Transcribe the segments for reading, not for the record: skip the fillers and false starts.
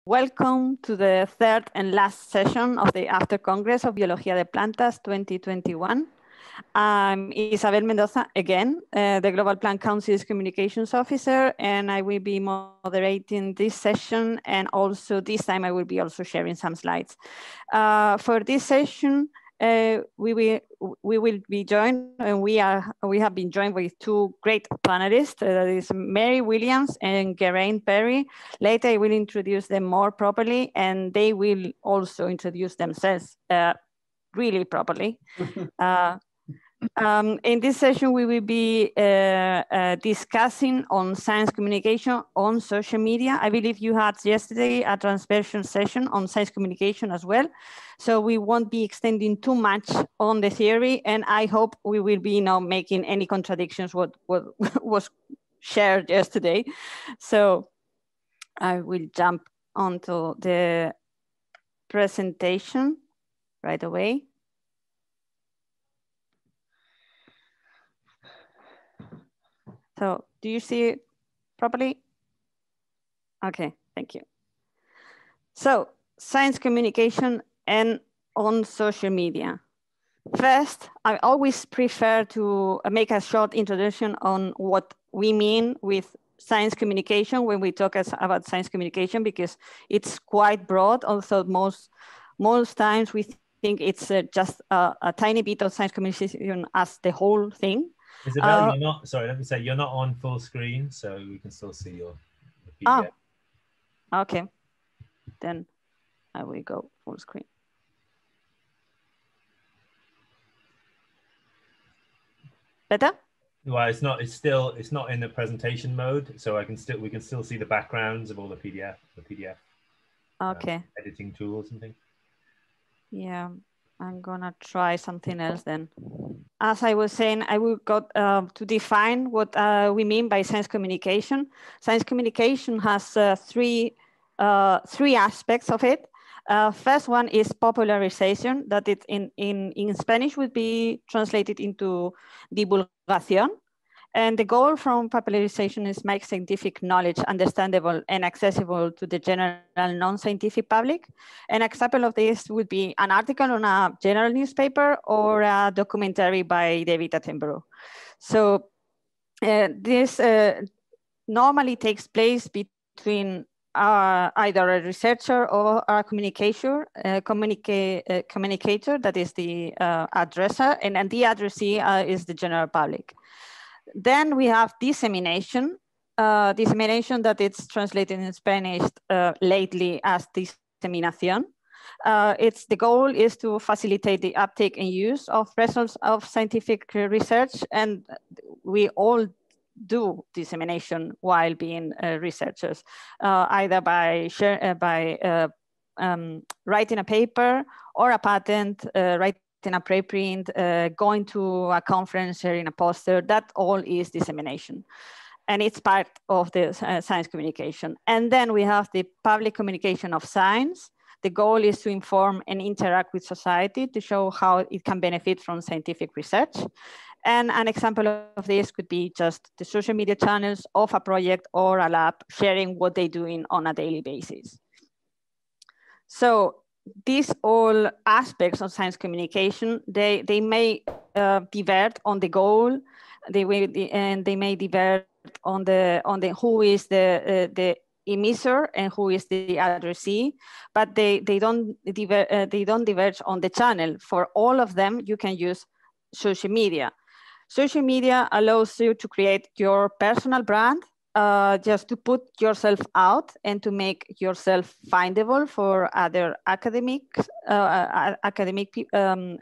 Welcome to the third and last session of the After Congress of Biología de Plantas 2021. I'm Isabel Mendoza again, the Global Plant Council's Communications Officer, and I will be moderating this session, and also this time I will be also sharing some slides. For this session, we will be joined, and we have been joined with two great panelists. That is Mary Williams and Geraint Parry. Later, I will introduce them more properly, and they will also introduce themselves really properly. In this session, we will be discussing on science communication on social media. I believe you had yesterday a transversion session on science communication as well. So we won't be extending too much on the theory, and I hope we will be not making any contradictions what was shared yesterday. So I will jump onto the presentation right away. So do you see it properly? Okay, thank you. So science communication and on social media. First, I always prefer to make a short introduction on what we mean with science communication when we talk about science communication, because it's quite broad. Also, most times we think it's just a tiny bit of science communication as the whole thing. Isabel, you're not, sorry, let me say, you're not on full screen, so we can still see your PDF. Okay, then I will go full screen. Better? Well, it's not in the presentation mode, so we can still see the backgrounds of all the PDF okay. Editing tools and things. Yeah, I'm gonna try something else then. As I was saying, I will go to define what we mean by science communication. Science communication has three aspects of it. First one is popularization, that it in Spanish would be translated into divulgación. And the goal from popularization is make scientific knowledge understandable and accessible to the general non-scientific public. An example of this would be an article on a general newspaper or a documentary by David Attenborough. So this normally takes place between either a researcher or a communicator, that is the addresser, and the addressee is the general public. Then we have dissemination. Dissemination, that it's translated in Spanish lately as diseminación. The goal is to facilitate the uptake and use of results of scientific research, and we all do dissemination while being researchers, either by writing a paper or a patent, writing a preprint, going to a conference, sharing a poster. That all is dissemination. And it's part of the science communication. And then we have the public communication of science. The goal is to inform and interact with society to show how it can benefit from scientific research. And an example of this could be just the social media channels of a project or a lab sharing what they're doing on a daily basis. So these all aspects of science communication, they may divert on the goal, and they may divert on the who is the emitter and who is the addressee, but they don't diverge on the channel. For all of them, you can use social media. Social media allows you to create your personal brand, just to put yourself out and to make yourself findable for other academic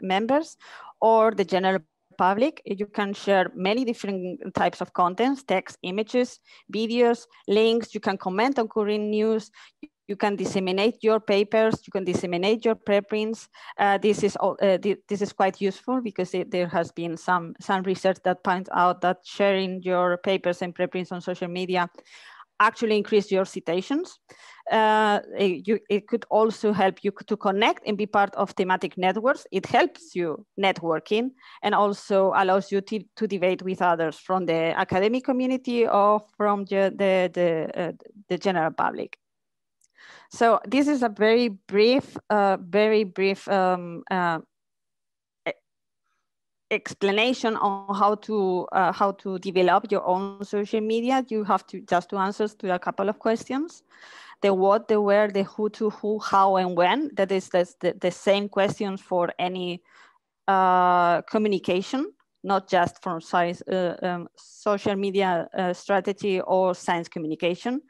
members or the general public. You can share many different types of contents: text, images, videos, links. You can comment on current news. You can disseminate your papers. You can disseminate your preprints. This is quite useful because there has been some research that points out that sharing your papers and preprints on social media actually increase your citations. It could also help you to connect and be part of thematic networks. It helps you networking and also allows you to debate with others from the academic community or from the general public. So this is a very brief explanation on how to develop your own social media. You have to just to answer to a couple of questions. The what, the where, the who, to who, how, and when. That is the same questions for any communication, not just from science, social media strategy or science communication.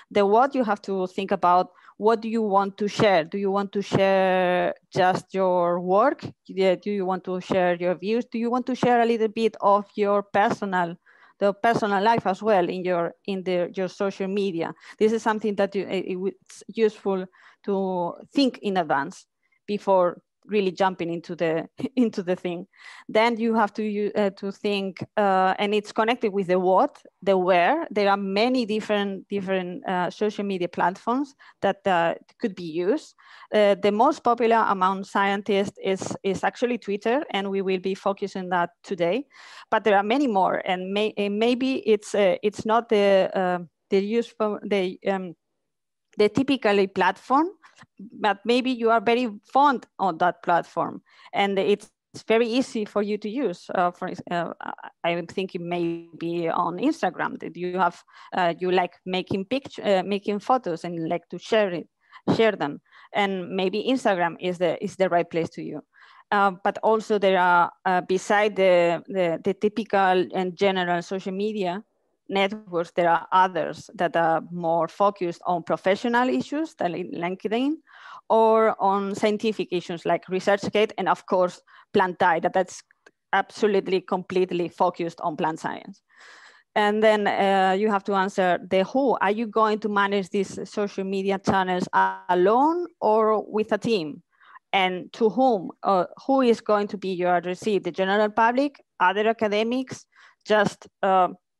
The what, you have to think about, what do you want to share? Do you want to share just your work? Do you want to share your views? Do you want to share a little bit of your personal life as well in your social media? This is something that it's useful to think in advance before really jumping into the thing. Then you have to think, and it's connected with the what, the where. There are many different social media platforms that could be used. The most popular among scientists is actually Twitter, and we will be focusing on that today. But there are many more, and maybe it's not the useful the typically platform, but maybe you are very fond on that platform and it's very easy for you to use. I'm thinking maybe on Instagram that you have, you like making making photos and like to share them. And maybe Instagram is the right place to you. But also there are, beside the typical and general social media networks, there are others that are more focused on professional issues, like LinkedIn, or on scientific issues like ResearchGate, and of course, Plantae, that's absolutely completely focused on plant science. And then you have to answer the who. Are you going to manage these social media channels alone or with a team? And to whom? Who is going to be your addressee? The general public, other academics, just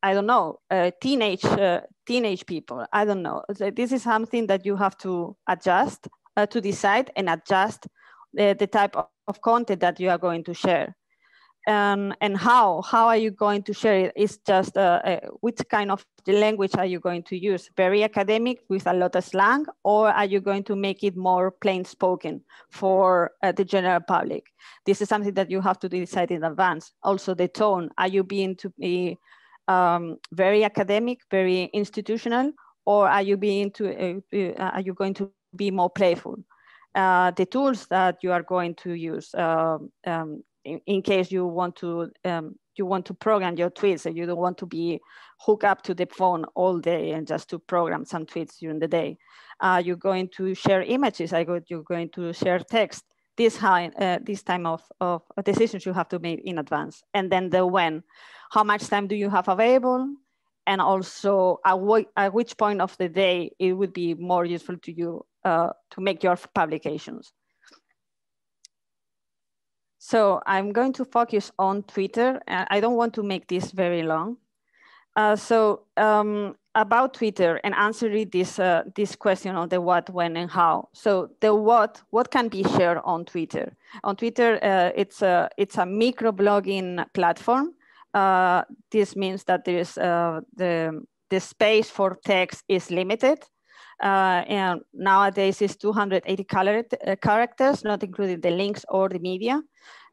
I don't know, teenage people. I don't know. So this is something that you have to adjust, to decide and adjust the type of content that you are going to share. And how are you going to share it? It's just which kind of language are you going to use? Very academic with a lot of slang, or are you going to make it more plain spoken for the general public? This is something that you have to decide in advance. Also the tone, are you being to be very academic, very institutional, or are you going to be more playful? The tools that you are going to use, in case you want to program your tweets, so you don't want to be hooked up to the phone all day and just to program some tweets during the day. You're going to share images. You're going to share text. This time of decisions you have to make in advance. And then the when. How much time do you have available? And also at which point of the day it would be more useful to you to make your publications. So I'm going to focus on Twitter. I don't want to make this very long. About Twitter and answering this question on the what, when, and how. So the what can be shared on Twitter? On Twitter, it's a microblogging platform. This means that there's the space for text is limited. And nowadays it's 280 characters, not including the links or the media.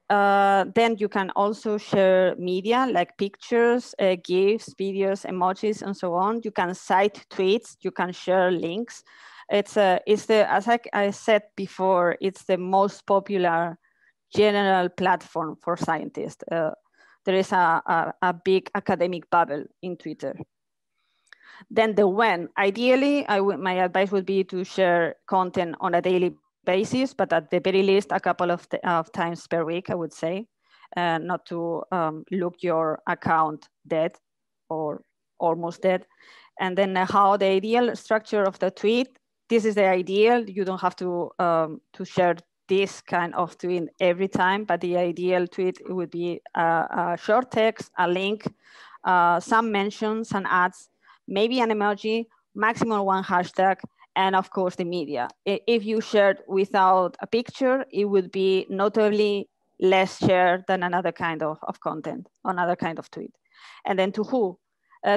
Then you can also share media like pictures, GIFs, videos, emojis, and so on. You can cite tweets, you can share links. As I said before, it's the most popular general platform for scientists. There is a big academic bubble in Twitter. Then the when. Ideally, my advice would be to share content on a daily basis, but at the very least, a couple of times per week, I would say, not to look your account dead or almost dead. And then how the ideal structure of the tweet, this is the ideal. You don't have to share this kind of tweet every time, but the ideal tweet would be a short text, a link, some mentions and ads, maybe an emoji, maximum one hashtag, and of course the media. If you shared without a picture, it would be notably less shared than another kind of content, another kind of tweet. And then to who?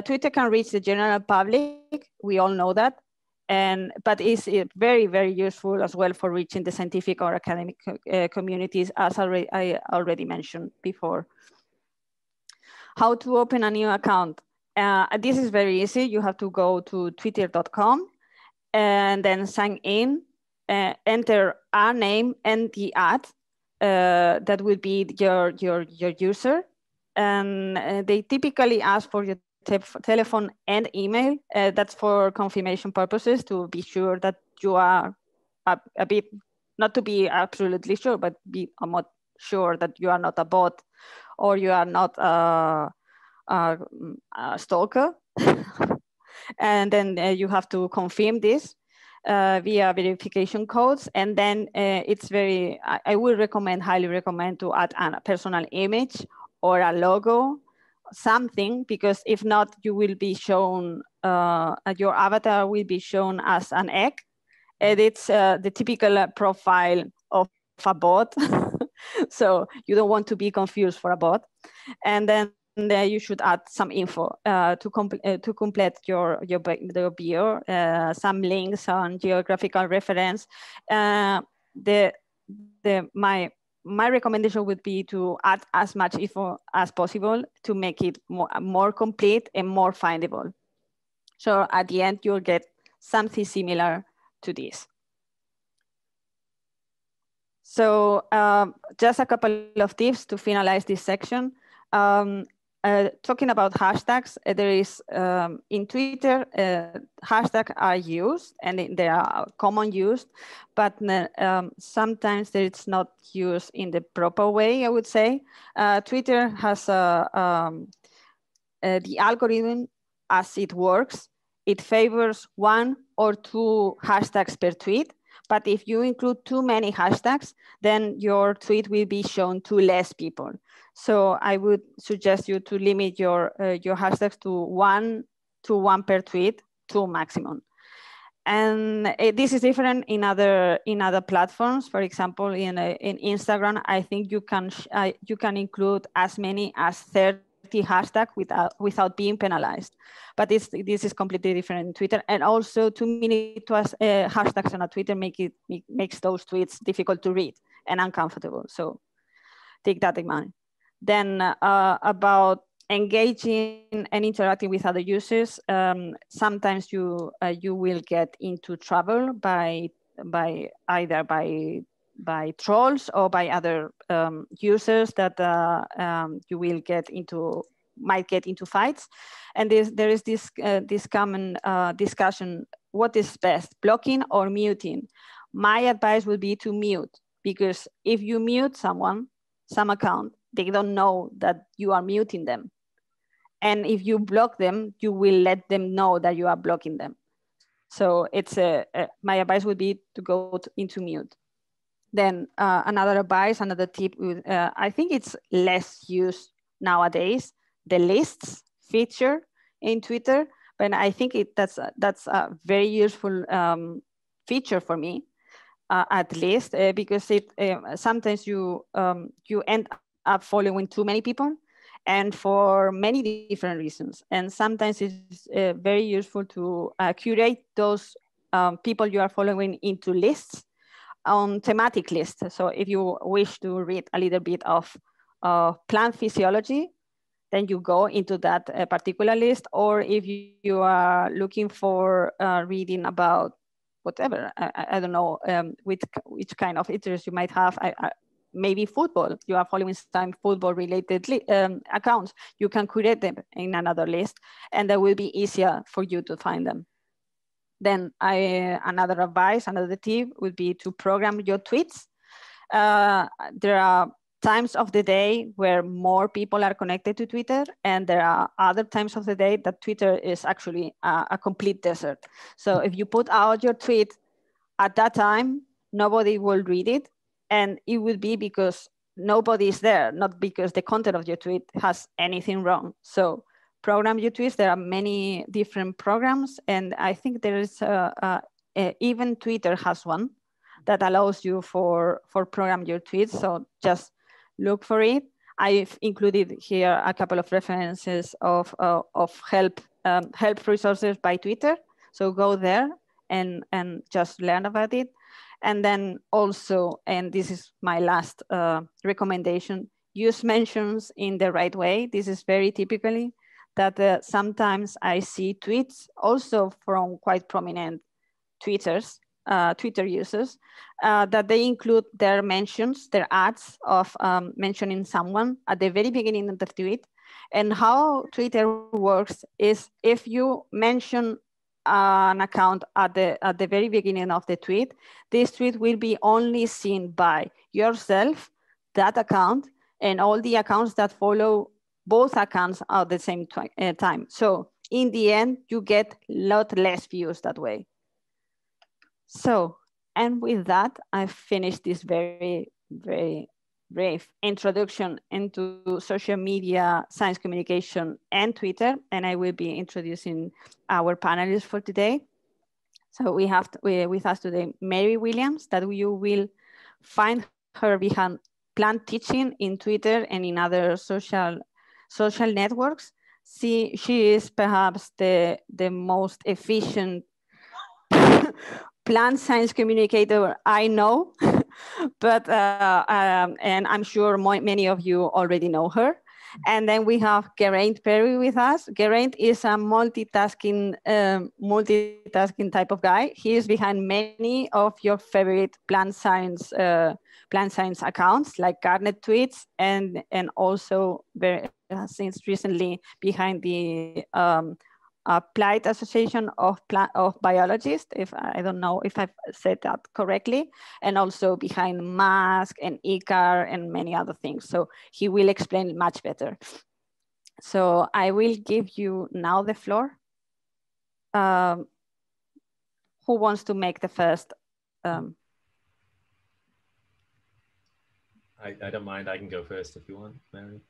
Twitter can reach the general public, we all know that. But it's very, very useful as well for reaching the scientific or academic communities, as I already mentioned before. How to open a new account? This is very easy. You have to go to twitter.com and then sign in, enter our name and the ad. That will be your user. And they typically ask for your telephone and email. That's for confirmation purposes, to be sure that you are a bit, not to be absolutely sure, but be more sure that you are not a bot or you are not a stalker. And then you have to confirm this via verification codes. And then it's very, I would recommend, highly recommend, to add a personal image or a logo, something, because if not, you will be shown, your avatar will be shown as an egg. And it's the typical profile of a bot. So you don't want to be confused for a bot. And then you should add some info to complete your bio, some links on geographical reference. My recommendation would be to add as much info as possible to make it more complete and more findable. So at the end, you'll get something similar to this. So just a couple of tips to finalize this section. Talking about hashtags, there is in Twitter, hashtags are used and they are common used, but sometimes it's not used in the proper way, I would say. Twitter has the algorithm as it works. It favors 1 or 2 hashtags per tweet. But if you include too many hashtags, then your tweet will be shown to less people. So I would suggest you to limit your hashtags to 1 per tweet, 2 maximum. And this is different in other platforms. For example, in Instagram, I think you can include as many as 30 hashtags without being penalized. But this is completely different in Twitter. And also, too many hashtags on a Twitter makes those tweets difficult to read and uncomfortable. So take that in mind. Then about engaging and interacting with other users, sometimes you will get into trouble by either by trolls or by other users that you will might get into fights. And there is this common discussion: what is best, blocking or muting? My advice would be to mute, because if you mute some account, they don't know that you are muting them. And if you block them, you will let them know that you are blocking them. So it's my advice would be to go into mute. Then another advice, another tip, I think it's less used nowadays, the lists feature in Twitter, but I think that's a very useful feature for me, at least, because it sometimes you end up following too many people, and for many different reasons. And sometimes it's very useful to curate those people you are following into lists, on thematic lists. So if you wish to read a little bit of plant physiology, then you go into that particular list. Or if you are looking for reading about whatever, I don't know, which kind of interest you might have, maybe football, you are following some football related accounts, you can create them in another list, and that will be easier for you to find them. Then another advice, another tip would be to program your tweets. There are times of the day where more people are connected to Twitter, and there are other times of the day that Twitter is actually a complete desert. So if you put out your tweet at that time, nobody will read it, and it will be because nobody is there, not because the content of your tweet has anything wrong. So program your tweets. There are many different programs, and I think there is even Twitter has one that allows you for program your tweets. So just look for it. I've included here a couple of references of help resources by Twitter. So go there and just learn about it. And then also, and this is my last recommendation, use mentions in the right way. This is very typically that sometimes I see tweets also from quite prominent Twitter users, that they include their mentions, their ads of mentioning someone at the very beginning of the tweet. And how Twitter works is if you mention an account at the very beginning of the tweet, this tweet will be only seen by yourself, that account, and all the accounts that follow both accounts at the same time. So in the end, you get a lot less views that way. So, and with that, I've finished this very, very brief introduction into social media, science communication, and Twitter. And I will be introducing our panelists for today. So we have with us today, Mary Williams, that you will find her behind plant teaching in Twitter and in other social networks. She is perhaps the most efficient plant science communicator I know, but and I'm sure many of you already know her. And then we have Geraint Parry with us. Geraint is a multitasking type of guy. He is behind many of your favorite plant science accounts like Garnet tweets, and also since recently behind the Applied Association of Biologists, if I don't know if I've said that correctly, and also behind MASC and ICAR and many other things. So he will explain it much better. So I will give you now the floor. Who wants to make the first? I don't mind. I can go first if you want, Mary.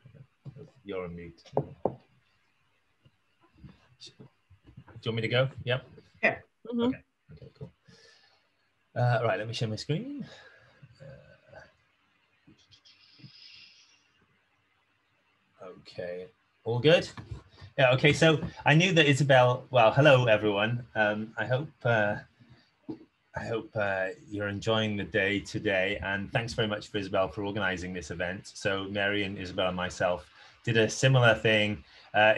You're on mute. Do you want me to go? Yep. Yeah. Mm-hmm. Okay. Okay, cool. Right, let me share my screen. Okay, all good? Yeah, okay, so I knew that Isabel, well, hello everyone. I hope you're enjoying the day today, and thanks very much for Isabel for organizing this event. So Mary and Isabel and myself did a similar thing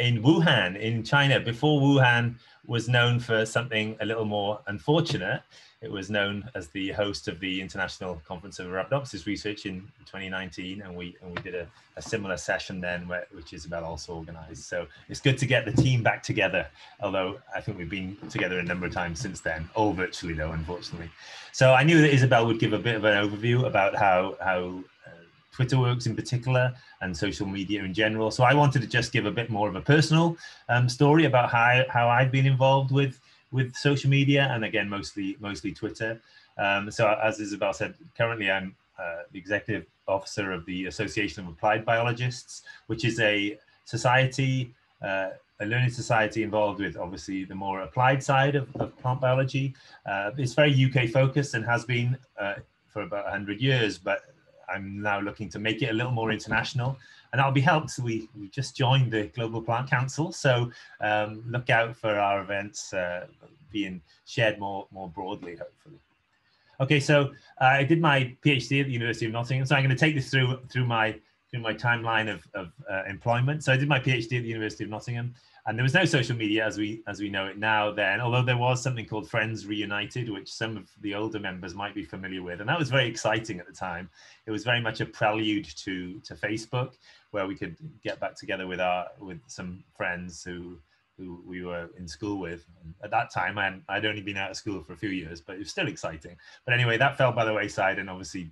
in Wuhan, in China. Before Wuhan was known for something a little more unfortunate, it was known as the host of the International Conference of Arabidopsis Research in 2019, and we did a similar session then, which Isabel also organized. So it's good to get the team back together, although I think we've been together a number of times since then, all virtually though, unfortunately. So I knew that Isabel would give a bit of an overview about how Twitter works in particular and social media in general. So I wanted to just give a bit more of a personal story about how I've been involved with social media, and again, mostly Twitter. So as Isabel said, currently I'm the executive officer of the Association of Applied Biologists, which is a society, a learning society involved with obviously the more applied side of plant biology. It's very UK focused and has been for about 100 years, but I'm now looking to make it a little more international, and that'll be helped. We just joined the Global Plant Council, so look out for our events being shared more broadly, hopefully. Okay, so I did my PhD at the University of Nottingham, so I'm going to take this through my timeline of employment. So I did my PhD at the University of Nottingham, and there was no social media as we know it now then, although there was something called Friends Reunited, which some of the older members might be familiar with, and that was very exciting at the time. It was very much a prelude to Facebook, where we could get back together with some friends who we were in school with. And at that time, I'd only been out of school for a few years, but it was still exciting. But anyway, that fell by the wayside, and obviously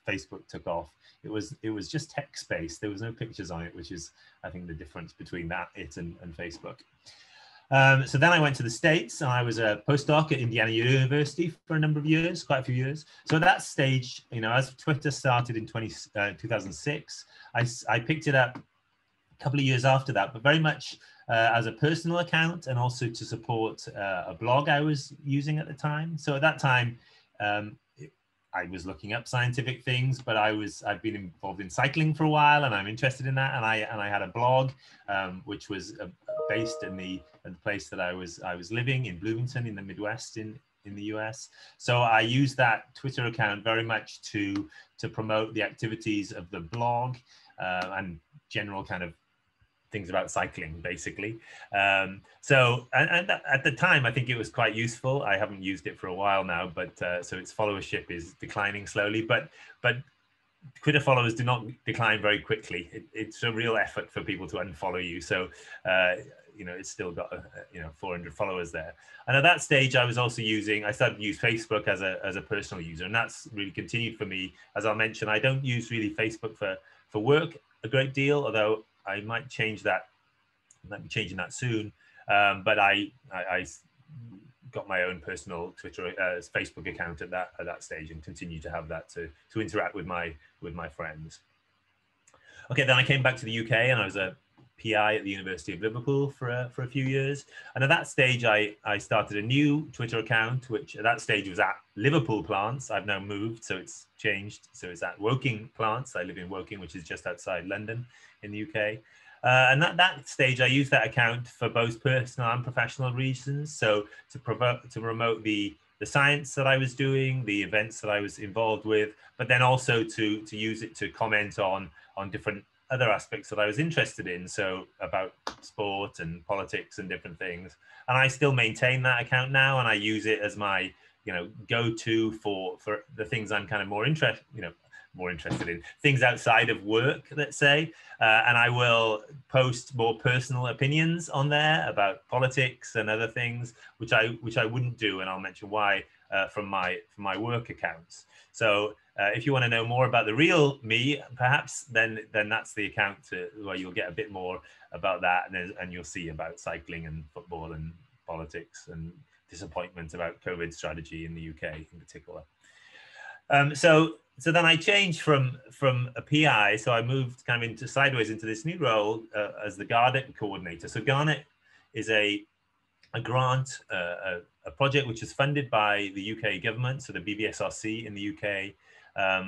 Facebook took off. It was just text-based. There was no pictures on it, which is, I think, the difference between and Facebook. So then I went to the States, and I was a postdoc at Indiana University for a number of years, quite a few years. So at that stage, as Twitter started in 2006, I picked it up a couple of years after that, but very much as a personal account, and also to support a blog I was using at the time. So at that time, I was looking up scientific things, but I've been involved in cycling for a while, and I'm interested in that. And I had a blog, which was based in the place that I was living in Bloomington in the Midwest in the US. So I used that Twitter account very much to promote the activities of the blog and general kind of things about cycling, basically. So at the time, I think it was quite useful. I haven't used it for a while now, but so its followership is declining slowly. But Twitter followers do not decline very quickly. It's a real effort for people to unfollow you. So you know, it's still got 400 followers there. And at that stage, I was also I started to use Facebook as a personal user, and that's really continued for me. As I'll mention, I don't use really Facebook for work a great deal, although I might change that. I might be changing that soon. But I got my own personal Twitter, Facebook account at that stage, and continue to have that to interact with my friends. Okay, then I came back to the UK, and I was a PI at the University of Liverpool for a few years. And at that stage, I started a new Twitter account, which at that stage was at Liverpool Plants. I've now moved, so it's changed. So it's at Woking Plants. I live in Woking, which is just outside London in the UK. And at that stage, I used that account for both personal and professional reasons. So to promote the science that I was doing, the events that I was involved with, but then also to use it to comment on different other aspects that I was interested in. So about sport and politics and different things. And I still maintain that account now, and I use it as my go-to for the things I'm kind of more interested in, things outside of work, let's say. And I will post more personal opinions on there about politics and other things, which I wouldn't do, and I'll mention why from my work accounts. So if you want to know more about the real me, perhaps, then that's the account where you'll get a bit more about that, and you'll see about cycling and football and politics and disappointment about COVID strategy in the UK in particular. So then I changed from a PI, so I moved kind of sideways into this new role as the garnet coordinator. So garnet is a grant, a project which is funded by the UK government, so the BVSRC in the UK,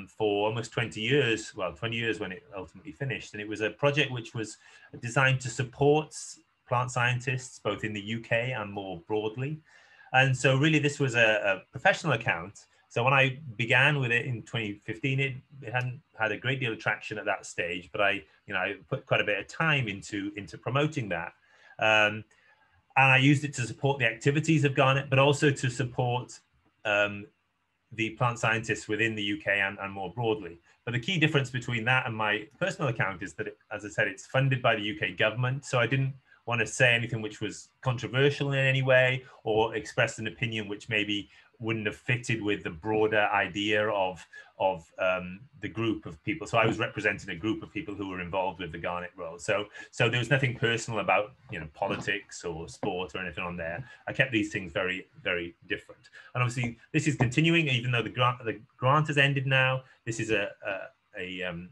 for almost 20 years, well, 20 years when it ultimately finished. And it was a project which was designed to support plant scientists, both in the UK and more broadly. And so really this was a professional account. So when I began with it in 2015, it hadn't had a great deal of traction at that stage, but I put quite a bit of time into promoting that. And I used it to support the activities of garnet, but also to support the plant scientists within the UK and more broadly. But the key difference between that and my personal account is that, as I said, it's funded by the UK government. So I didn't want to say anything which was controversial in any way, or express an opinion which maybe wouldn't have fitted with the broader idea of the group of people. So I was representing a group of people who were involved with the garnet role. So there was nothing personal about politics or sport or anything on there. I kept these things very, very different. And obviously this is continuing, even though the grant has ended now. This is an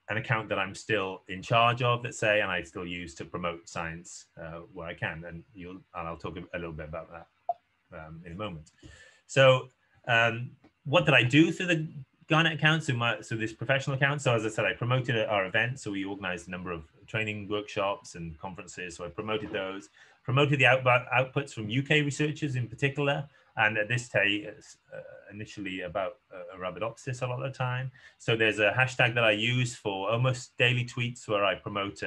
account that I'm still in charge of, let's say, and I still use to promote science where I can. And I'll talk a little bit about that in a moment. So what did I do through the garnet account? So this professional account. So as I said, I promoted our events. So we organized a number of training workshops and conferences. So I promoted those, promoted the outputs from UK researchers in particular. And at this stage, initially about Arabidopsis a lot of the time. So there's a hashtag that I use for almost daily tweets where I promote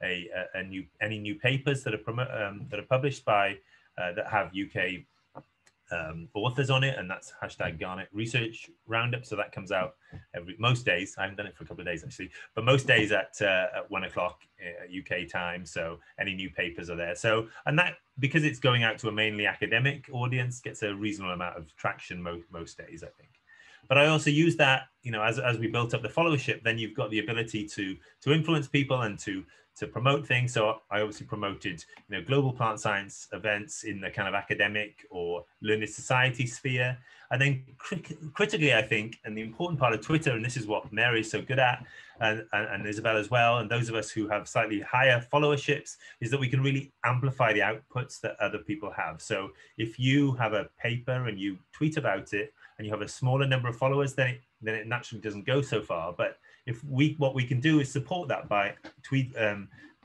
any new papers that are published by that have UK authors on it, and that's hashtag Garnet Research Roundup. So that comes out most days. I haven't done it for a couple of days actually, but most days at 1 o'clock UK time. So any new papers are there. So, and that, because it's going out to a mainly academic audience, gets a reasonable amount of traction most days, I think. But I also use that, as we built up the followership, then you've got the ability to influence people and to promote things. So I obviously promoted, global plant science events in the kind of academic or learned society sphere. And then critically, I think, and the important part of Twitter, and this is what Mary is so good at, and Isabel as well, and those of us who have slightly higher followerships, is that we can really amplify the outputs that other people have. So if you have a paper and you tweet about it, and you have a smaller number of followers, then it naturally doesn't go so far. But what we can do is support that by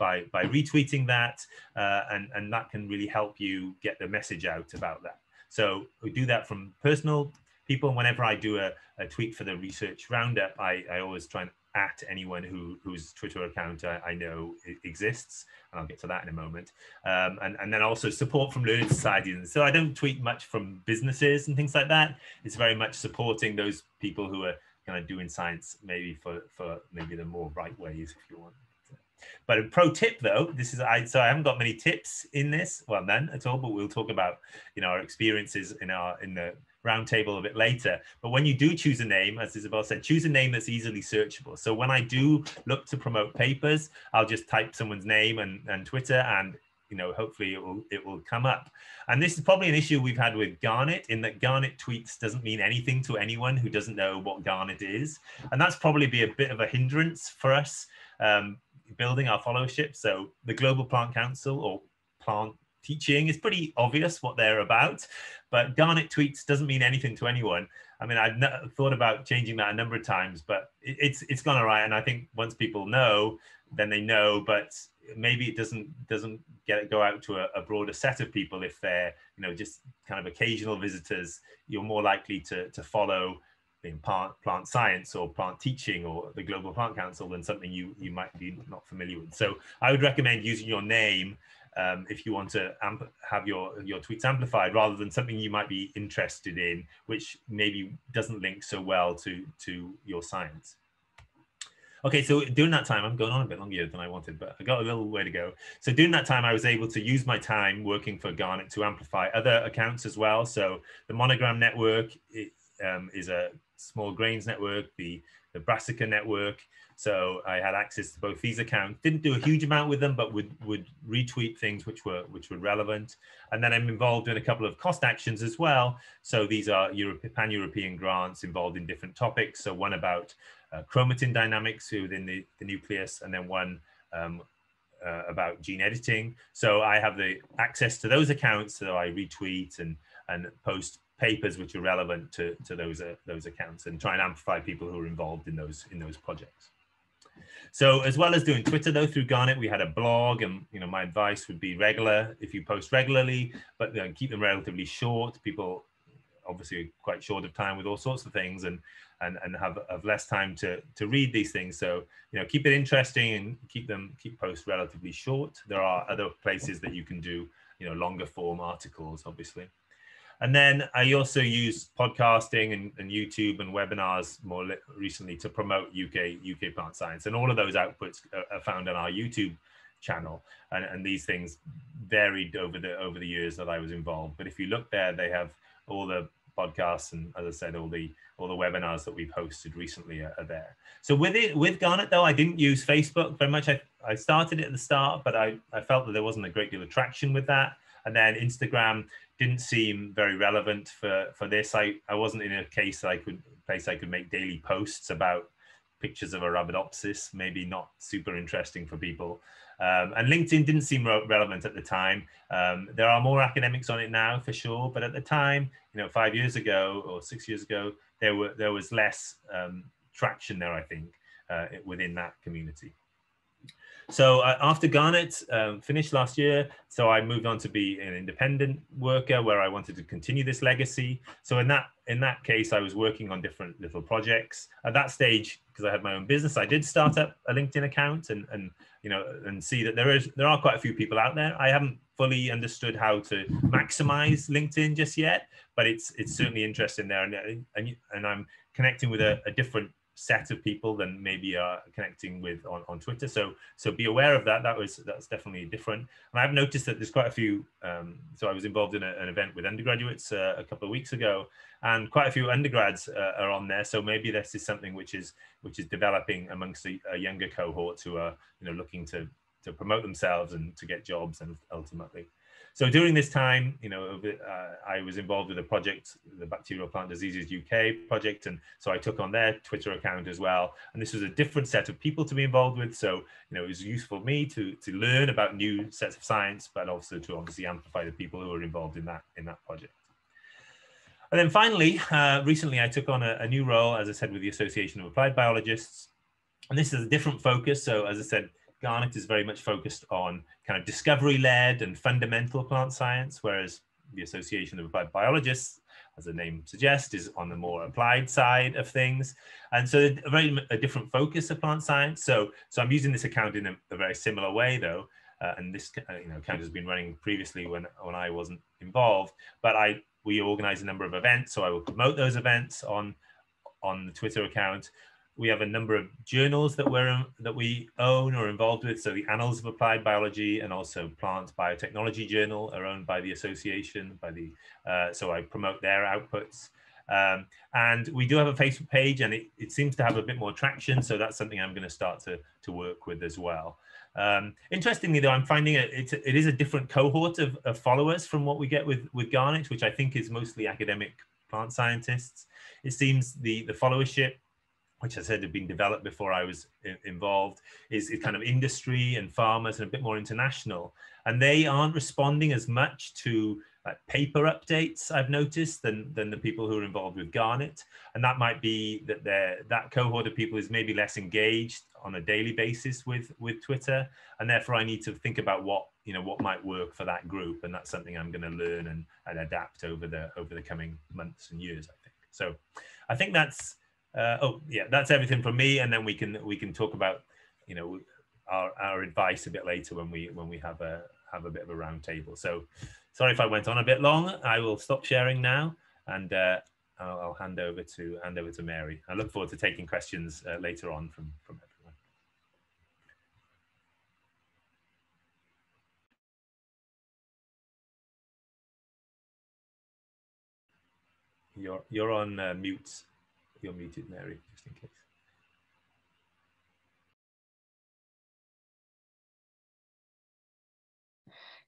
by retweeting that, and that can really help you get the message out about that. So we do that from personal people. Whenever I do a tweet for the research roundup, I always try and at anyone whose Twitter account I know exists, and I'll get to that in a moment. And then also support from learning societies. So I don't tweet much from businesses and things like that. It's very much supporting those people who are kind of doing science, maybe for maybe the more right ways, if you want. But a pro tip though, this is so I haven't got many tips in this, well, none at all, but we'll talk about, you know, our experiences in the roundtable a bit later. But when you do choose a name, as Isabel said, choose a name that's easily searchable. So when I do look to promote papers, I'll just type someone's name and Twitter, and you know, hopefully it will come up. And this is probably an issue we've had with Garnet, in that Garnet tweets doesn't mean anything to anyone who doesn't know what Garnet is. And that's probably be a bit of a hindrance for us building our followership. So the Global Plant Council, or plant teaching, is pretty obvious what they're about, but Garnet tweets doesn't mean anything to anyone. I mean, I've thought about changing that a number of times, but it's gone all right. And I think once people know, then they know, but maybe it doesn't go out to a broader set of people. If they're, you know, just kind of occasional visitors, you're more likely to follow in plant science or plant teaching or the Global Plant Council than something you might be not familiar with. So I would recommend using your name if you want to have your tweets amplified, rather than something you might be interested in, which maybe doesn't link so well to your science. Okay, so during that time, I'm going on a bit longer than I wanted, but I got a little way to go. So during that time, I was able to use my time working for Garnet to amplify other accounts as well. So the Monogram Network is a small grains network, the Brassica Network. So I had access to both these accounts. Didn't do a huge amount with them, but would retweet things which were relevant. And then I'm involved in a couple of cost actions as well. So these are pan-European grants involved in different topics. So one about chromatin dynamics within the nucleus, and then one about gene editing. So I have the access to those accounts, so I retweet and post papers which are relevant to those accounts, and try and amplify people who are involved in those projects. So as well as doing Twitter though, through Garnet, we had a blog, and you know, my advice would be regular if you post regularly, but keep them relatively short. People obviously are quite short of time with all sorts of things, and have less time to read these things. So, you know, keep it interesting and keep posts relatively short. There are other places that you can do, you know, longer form articles, obviously. And then I also use podcasting and YouTube and webinars more recently to promote UK plant science. And all of those outputs are found on our YouTube channel. And these things varied over the years that I was involved. But if you look there, they have all the podcasts and, as I said, all the webinars that we've hosted recently are there. So with Garnet though, I didn't use Facebook very much. I started it at the start, but I felt that there wasn't a great deal of traction with that. And then Instagram didn't seem very relevant for this. I wasn't in a place I could make daily posts about pictures of Arabidopsis, maybe not super interesting for people. And LinkedIn didn't seem relevant at the time. There are more academics on it now for sure, but at the time, you know, 5 years ago or 6 years ago, there was less traction there, I think, within that community. So after Garnet finished last year, so I moved on to be an independent worker where I wanted to continue this legacy. So in that case, I was working on different little projects. At that stage, because I had my own business, I did start up a LinkedIn account and you know, and see that there are quite a few people out there. I haven't fully understood how to maximize LinkedIn just yet, but it's certainly interesting there, and I'm connecting with a different set of people than maybe are connecting with on Twitter. So be aware of that. That's definitely different. And I've noticed that there's quite a few. So I was involved in an event with undergraduates a couple of weeks ago, and quite a few undergrads are on there. So maybe this is something which is developing amongst a younger cohort who are, you know, looking to promote themselves and to get jobs, and ultimately. So during this time, you know, I was involved with a project, the Bacterial Plant Diseases UK project, and so I took on their Twitter account as well. And this was a different set of people to be involved with. So, you know, it was useful for me to learn about new sets of science, but also to obviously amplify the people who were involved in that project. And then finally, recently I took on a new role, as I said, with the Association of Applied Biologists. And this is a different focus. So as I said, Garnet is very much focused on kind of discovery-led and fundamental plant science, whereas the Association of Applied Biologists, as the name suggests, is on the more applied side of things. And so a different focus of plant science. So I'm using this account in a very similar way, though. And this account has been running previously when I wasn't involved, but we organize a number of events, so I will promote those events on the Twitter account. We have a number of journals that we own or involved with. So the Annals of Applied Biology and also Plant Biotechnology Journal are owned by the association. So I promote their outputs. And we do have a Facebook page, and it seems to have a bit more traction. So that's something I'm going to start to work with as well. Interestingly, though, I'm finding it is a different cohort of followers from what we get with Garnet, which I think is mostly academic plant scientists. It seems the followership, which I said had been developed before I was involved, is kind of industry and farmers and a bit more international. And they aren't responding as much to paper updates, I've noticed, than the people who are involved with Garnet. And that might be that that cohort of people is maybe less engaged on a daily basis with Twitter. And therefore I need to think about what might work for that group. And that's something I'm going to learn and adapt over the coming months and years, I think. So I think that's, that's everything from me, and then we can talk about our advice a bit later when we have a bit of a round table. So sorry if I went on a bit long. I will stop sharing now, and I'll hand over to Mary. I look forward to taking questions later on from everyone. You're on mute. You're muted, Mary, just in case.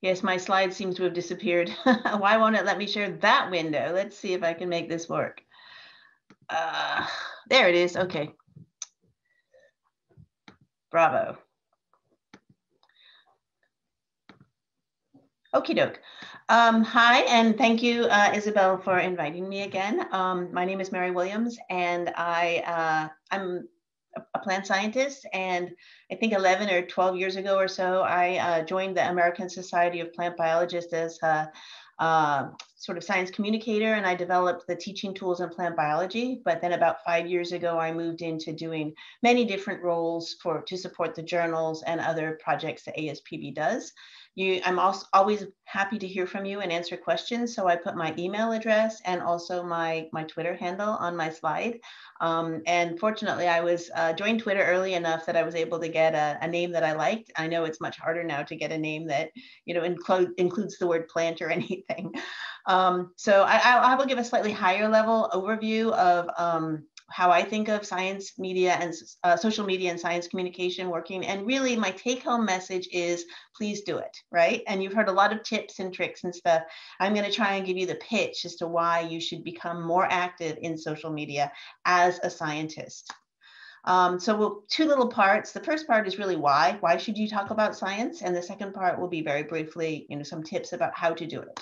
Yes, my slide seems to have disappeared. Why won't it let me share that window? Let's see if I can make this work. There it is. Okay. Bravo. Okie doke. Hi, and thank you, Isabel, for inviting me again. My name is Mary Williams, and I'm a plant scientist, and I think 11 or 12 years ago or so, I joined the American Society of Plant Biologists as a sort of science communicator, and I developed the teaching tools in plant biology. But then about 5 years ago, I moved into doing many different roles to support the journals and other projects that ASPB does. I'm also always happy to hear from you and answer questions. So I put my email address and also my Twitter handle on my slide. And fortunately, I was joined Twitter early enough that I was able to get a name that I liked. I know it's much harder now to get a name that includes the word plant or anything. So I will give a slightly higher level overview of how I think of science media and social media and science communication working. And really my take home message is please do it, right? And you've heard a lot of tips and tricks and stuff. I'm going to try and give you the pitch as to why you should become more active in social media as a scientist. So two little parts. The first part is really why. Why should you talk about science? And the second part will be very briefly, some tips about how to do it.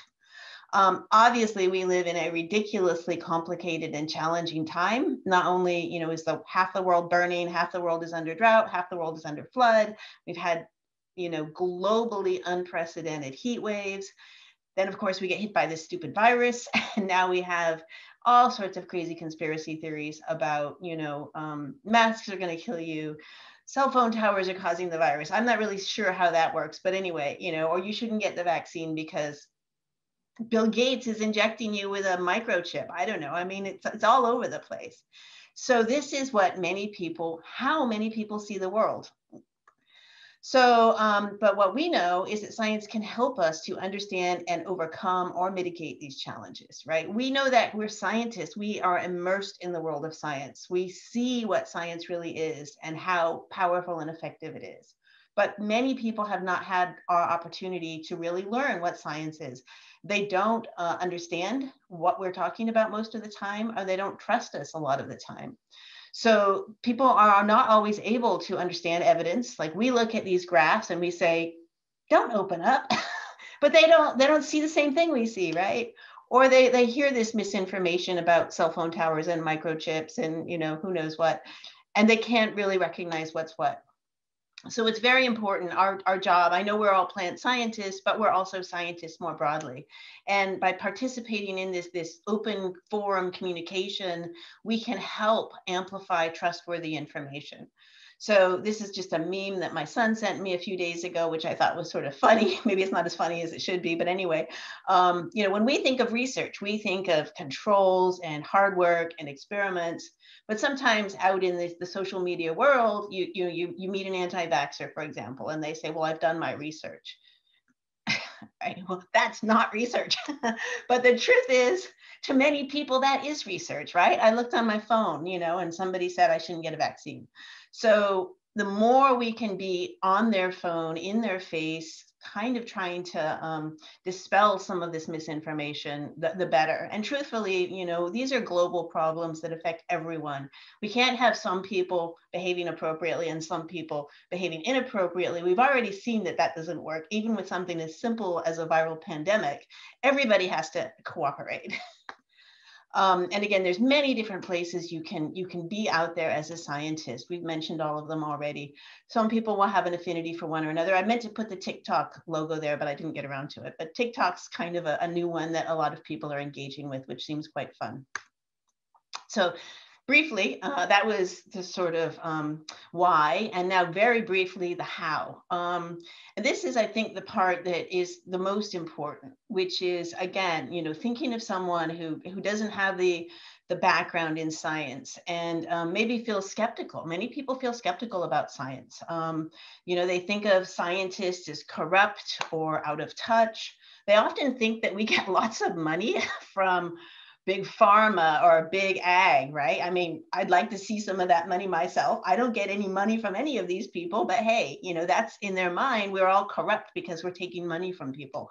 Obviously, we live in a ridiculously complicated and challenging time. Not only, is half the world burning, half the world is under drought, half the world is under flood. We've had, globally unprecedented heat waves. Then, of course, we get hit by this stupid virus. And now we have all sorts of crazy conspiracy theories about, masks are going to kill you. Cell phone towers are causing the virus. I'm not really sure how that works. But anyway, or you shouldn't get the vaccine because Bill Gates is injecting you with a microchip. I don't know. I mean, it's all over the place. So this is what how many people see the world. So, but what we know is that science can help us to understand and overcome or mitigate these challenges, right? We know that we're scientists. We are immersed in the world of science. We see what science really is and how powerful and effective it is. But many people have not had our opportunity to really learn what science is. They don't understand what we're talking about most of the time, or they don't trust us a lot of the time. So people are not always able to understand evidence. Like we look at these graphs and we say, don't open up, but they don't see the same thing we see, right? Or they hear this misinformation about cell phone towers and microchips and who knows what, and they can't really recognize what's what. So it's very important, our job. I know we're all plant scientists, but we're also scientists more broadly. And by participating in this open forum communication, we can help amplify trustworthy information. So this is just a meme that my son sent me a few days ago, which I thought was sort of funny. Maybe it's not as funny as it should be, but anyway, you know, when we think of research, we think of controls and hard work and experiments. But sometimes out in the social media world, you meet an anti-vaxxer, for example, and they say, well, I've done my research. Right? Well, that's not research. But the truth is, to many people, that is research, right? I looked on my phone, you know, and somebody said I shouldn't get a vaccine. So the more we can be on their phone, in their face, kind of trying to dispel some of this misinformation, the better. And truthfully, you know, these are global problems that affect everyone. We can't have some people behaving appropriately and some people behaving inappropriately. We've already seen that that doesn't work. Even with something as simple as a viral pandemic, everybody has to cooperate. And again, there's many different places you can be out there as a scientist. We've mentioned all of them already. Some people will have an affinity for one or another. I meant to put the TikTok logo there, but I didn't get around to it. But TikTok's kind of a new one that a lot of people are engaging with, which seems quite fun. So briefly, that was the sort of why, and now very briefly, the how. And this is, I think, the part that is the most important, which is, again, you know, thinking of someone who doesn't have the background in science and maybe feels skeptical. Many people feel skeptical about science. You know, they think of scientists as corrupt or out of touch. They often think that we get lots of money from big pharma or big ag, right? I mean, I'd like to see some of that money myself. I don't get any money from any of these people, but hey, you know, that's in their mind. We're all corrupt because we're taking money from people.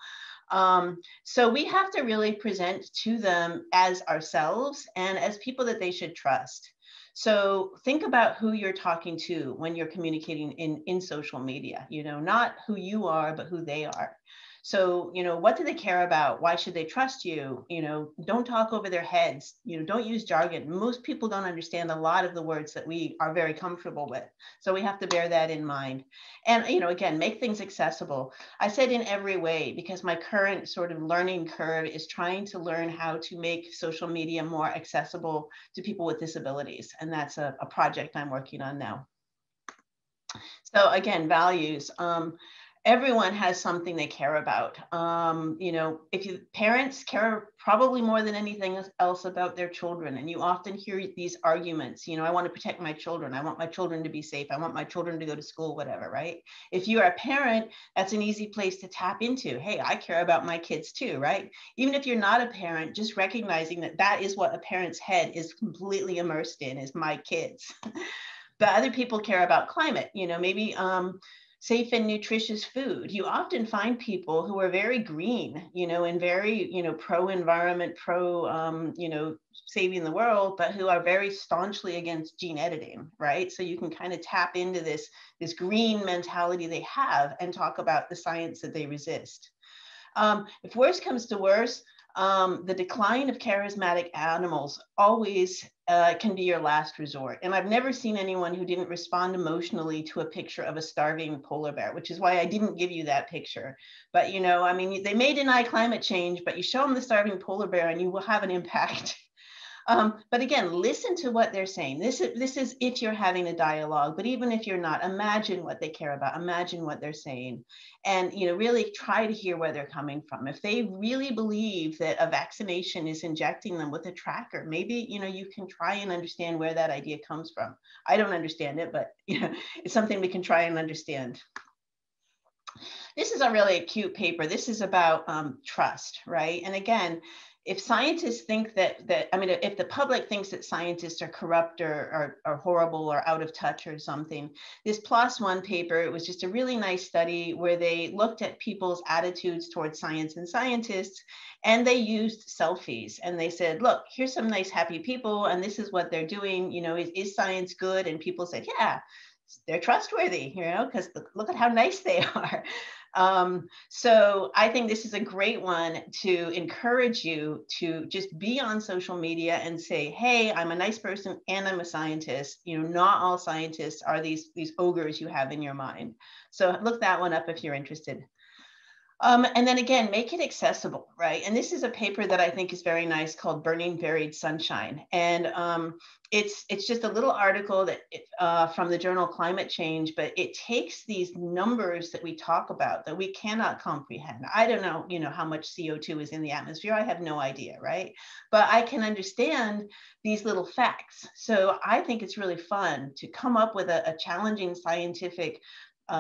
So we have to really present to them as ourselves and as people that they should trust. So think about who you're talking to when you're communicating in social media, you know, not who you are, but who they are. So, you know, what do they care about? Why should they trust you? You know, don't talk over their heads. You know, don't use jargon. Most people don't understand a lot of the words that we are very comfortable with. So we have to bear that in mind. And, you know, again, make things accessible. I said in every way, because my current sort of learning curve is trying to learn how to make social media more accessible to people with disabilities. And that's a project I'm working on now. So again, values. Everyone has something they care about. You know, parents care probably more than anything else about their children. And you often hear these arguments, you know, I want to protect my children. I want my children to be safe. I want my children to go to school, whatever, right? If you are a parent, that's an easy place to tap into. Hey, I care about my kids too, right? Even if you're not a parent, just recognizing that that is what a parent's head is completely immersed in, is my kids. But other people care about climate, you know, maybe safe and nutritious food. You often find people who are very green, you know, and very, you know, pro-environment, you know, saving the world, but who are very staunchly against gene editing, right? So you can kind of tap into this green mentality they have and talk about the science that they resist. If worse comes to worse, the decline of charismatic animals always can be your last resort. And I've never seen anyone who didn't respond emotionally to a picture of a starving polar bear, which is why I didn't give you that picture. But, you know, I mean, they may deny climate change, but you show them the starving polar bear and you will have an impact. But again, listen to what they're saying. This is if you're having a dialogue, but even if you're not, imagine what they care about, imagine what they're saying, and, you know, really try to hear where they're coming from. If they really believe that a vaccination is injecting them with a tracker, maybe, you know, you can try and understand where that idea comes from. I don't understand it, but, you know, it's something we can try and understand. This is a really cute paper. This is about trust, right? And again, if scientists think I mean, if the public thinks that scientists are corrupt or horrible or out of touch or something, this PLOS One paper, it was just a really nice study where they looked at people's attitudes towards science and scientists, and they used selfies. And they said, look, here's some nice, happy people, and this is what they're doing. You know, is science good? And people said, yeah, they're trustworthy, you know, because look at how nice they are. So I think this is a great one to encourage you to just be on social media and say, hey, I'm a nice person and I'm a scientist. You know, not all scientists are these ogres you have in your mind. So look that one up if you're interested. And then again, make it accessible, right? And this is a paper that I think is very nice called Burning Buried Sunshine. And it's just a little article that from the journal Climate Change, but it takes these numbers that we talk about that we cannot comprehend. I don't know, you know, how much CO2 is in the atmosphere. I have no idea, right? But I can understand these little facts. So I think it's really fun to come up with a challenging scientific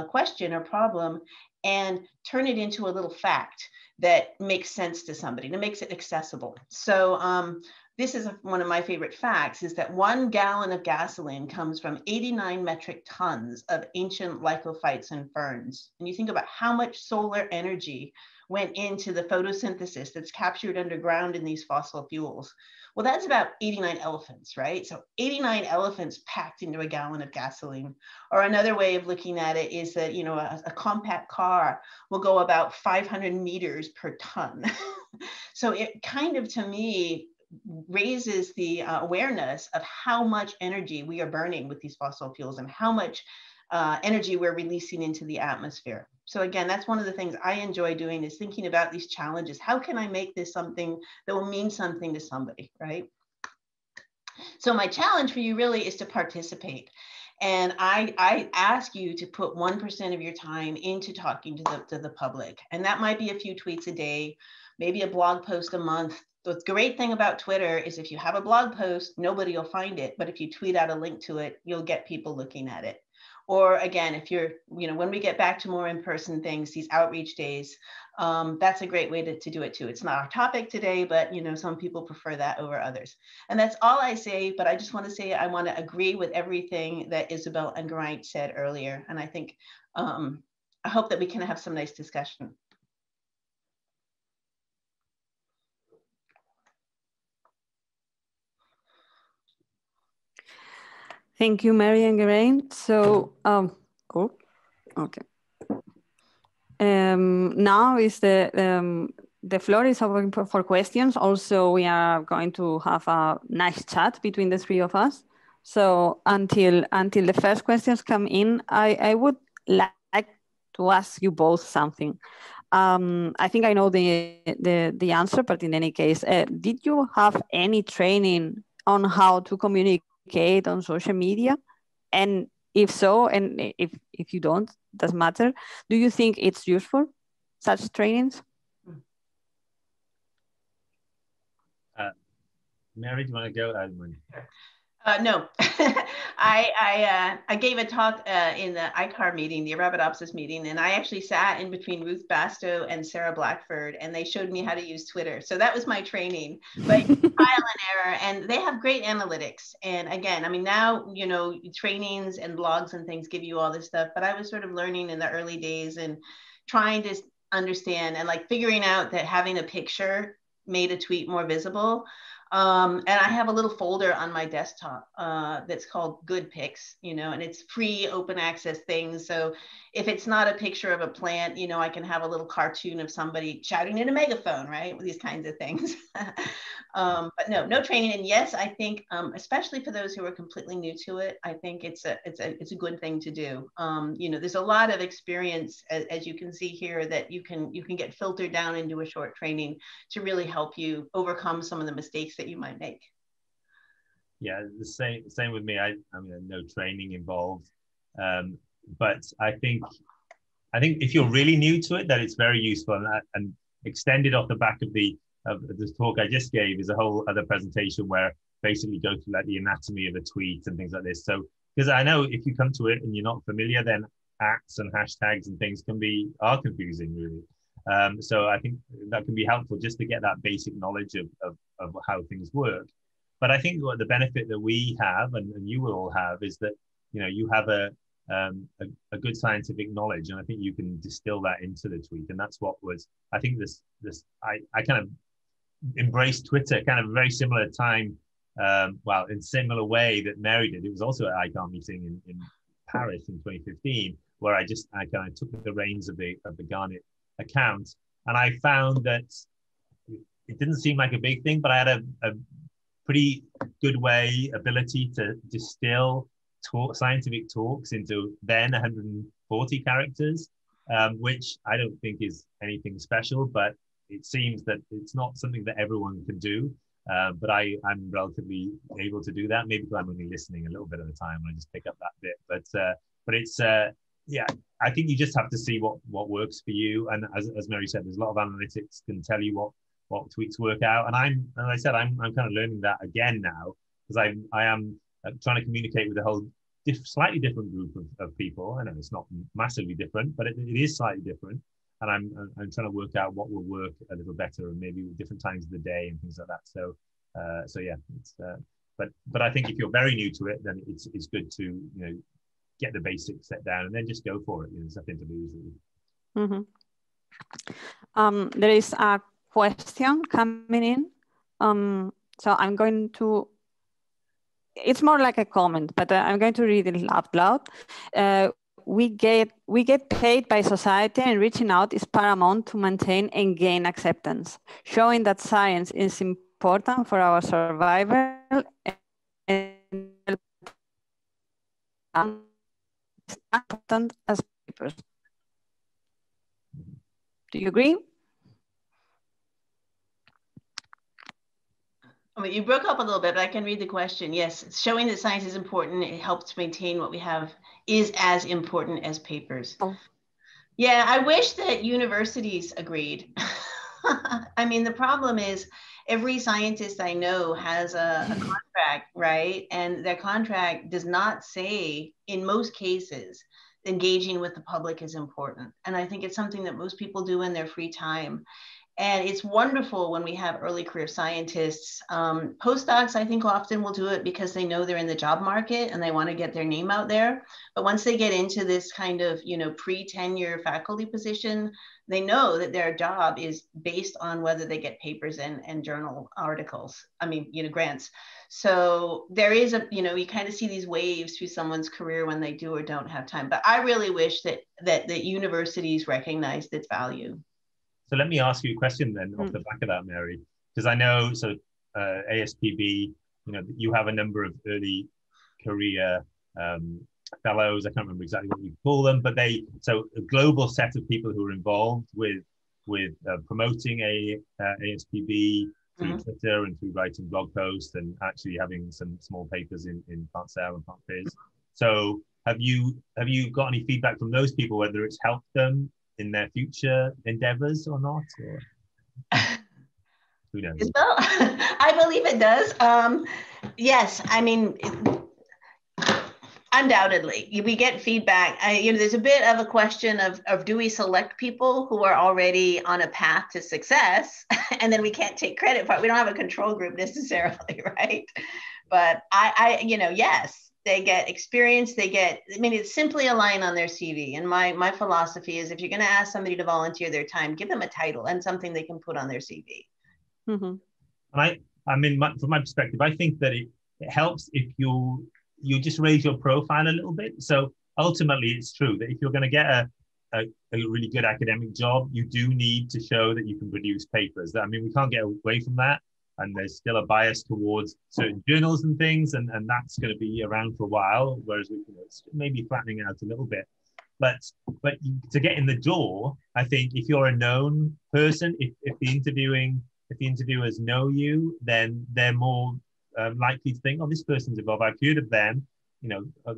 question or problem and turn it into a little fact that makes sense to somebody, that makes it accessible. So this is one of my favorite facts, is that 1 gallon of gasoline comes from 89 metric tons of ancient lycophytes and ferns. And you think about how much solar energy went into the photosynthesis that's captured underground in these fossil fuels. Well, that's about 89 elephants, right? So 89 elephants packed into a gallon of gasoline. Or another way of looking at it is that, you know, a compact car will go about 500 meters per ton. So it kind of, to me, raises the awareness of how much energy we are burning with these fossil fuels and how much energy we're releasing into the atmosphere. So again, that's one of the things I enjoy doing, is thinking about these challenges. How can I make this something that will mean something to somebody, right? So my challenge for you really is to participate. And I ask you to put 1% of your time into talking to the public. And that might be a few tweets a day, maybe a blog post a month. The great thing about Twitter is if you have a blog post, nobody will find it. But if you tweet out a link to it, you'll get people looking at it. Or again, if you're, you know, when we get back to more in-person things, these outreach days, that's a great way to do it too. It's not our topic today, but you know, some people prefer that over others. And that's all I say, but I just want to say, I want to agree with everything that Isabel and Geraint said earlier. And I think, I hope that we can have some nice discussion. Thank you, Mary and Geraint. So, cool. Okay. Now is the floor is open for questions. Also, we are going to have a nice chat between the three of us. So until the first questions come in, I would like to ask you both something. I think I know the answer, but in any case, did you have any training on how to communicate on social media? And if so, and if you don't, doesn't matter, do you think it's useful, such trainings? Mary, do you want to go? No, I gave a talk in the ICAR meeting, the Arabidopsis meeting, and I actually sat in between Ruth Bastow and Sarah Blackford, and they showed me how to use Twitter. So that was my training, but trial and error, and they have great analytics. And again, I mean, now, you know, trainings and blogs and things give you all this stuff, but I was sort of learning in the early days and trying to understand and like figuring out that having a picture made a tweet more visible. And I have a little folder on my desktop that's called Good Pics, you know, and it's free open access things. So if it's not a picture of a plant, you know, I can have a little cartoon of somebody shouting in a megaphone, right? These kinds of things. But no training. And yes, I think, especially for those who are completely new to it, I think it's a good thing to do. You know, there's a lot of experience, as you can see here, that you can get filtered down into a short training to really help you overcome some of the mistakes that you might make. Yeah, the same with me. I mean, no training involved, but I think if you're really new to it, that it's very useful. And extended off the back of this talk I just gave is a whole other presentation where basically go through like the anatomy of a tweet and things like this. So because I know if you come to it and you're not familiar, then @ and hashtags and things are confusing really. So I think that can be helpful just to get that basic knowledge of how things work. But I think what the benefit that we have, and you will all have, is that, you know, you have a good scientific knowledge, and I think you can distill that into the tweet. And that's what was, I think I kind of embraced Twitter kind of a very similar time, in similar way that Mary did. It was also at ICAR meeting in Paris in 2015, where I kind of took the reins of the Garnet account, and I found that it didn't seem like a big thing, but I had a pretty good ability to distill scientific talks into then 140 characters, which I don't think is anything special, but it seems that it's not something that everyone can do. But I'm relatively able to do that. Maybe because I'm only listening a little bit at a time, and I just pick up that bit. But it's yeah, I think you just have to see what works for you. And as Mary said, there's a lot of analytics can tell you what tweets work out. And as I said, I'm kind of learning that again now, because I am trying to communicate with a whole slightly different group of people. I know it's not massively different, but it is slightly different. And I'm trying to work out what will work a little better, and maybe with different times of the day and things like that. So yeah, it's but I think if you're very new to it, then it's good to get the basics set down and then just go for it. There's nothing to lose really. Mm-hmm. There is a question coming in, so I'm going to. It's more like a comment, but I'm going to read it out loud. We get paid by society, and reaching out is paramount to maintain and gain acceptance, showing that science is important for our survival and important as papers. Do you agree? I mean, you broke up a little bit, but I can read the question. Yes, it's showing that science is important. It helps maintain what we have is as important as papers. Oh. Yeah, I wish that universities agreed. I mean, the problem is every scientist I know has a contract, right? And their contract does not say, in most cases, engaging with the public is important. And I think it's something that most people do in their free time. And it's wonderful when we have early career scientists. Postdocs, I think, often will do it because they know they're in the job market and they want to get their name out there. But once they get into this kind of, pre-tenure faculty position, they know that their job is based on whether they get papers and journal articles. I mean, grants. So there is you kind of see these waves through someone's career when they do or don't have time. But I really wish that universities recognized its value. So let me ask you a question then off the back of that, Mary, because I know, ASPB, you have a number of early career fellows. I can't remember exactly what you call them, but a global set of people who are involved with promoting ASPB through Twitter and through writing blog posts and actually having some small papers in Plantae and Plantae. So have you got any feedback from those people, whether it's helped them in their future endeavors or not? Or who knows? Well, I believe it does. Yes, I mean, undoubtedly, we get feedback. There's a bit of a question of do we select people who are already on a path to success, and then we can't take credit for it. We don't have a control group necessarily, right? But yes. They get experience, it's simply a line on their CV. And my philosophy is if you're going to ask somebody to volunteer their time, give them a title and something they can put on their CV. Mm-hmm. And I mean, from my perspective, I think that it helps if you just raise your profile a little bit. So ultimately, it's true that if you're going to get a really good academic job, you do need to show that you can produce papers. I mean, we can't get away from that. And there's still a bias towards certain journals and things, and that's going to be around for a while. Whereas it's maybe flattening out a little bit. But to get in the door, I think if you're a known person, if the interviewers know you, then they're more likely to think, oh, this person's involved. I've heard of them.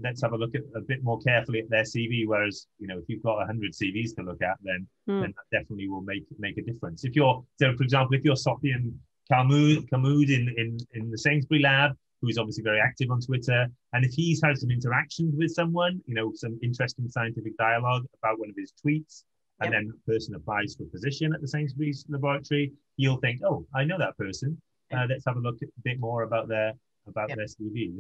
Let's have a look at a bit more carefully at their CV. Whereas if you've got 100 CVs to look at, then that definitely will make a difference. For example, if you're Sofian Kamud in the Sainsbury lab, who's obviously very active on Twitter, and if he's had some interactions with someone, some interesting scientific dialogue about one of his tweets, and then the person applies for a position at the Sainsbury's laboratory, you'll think, oh, I know that person. Let's have a look a bit more about their CV,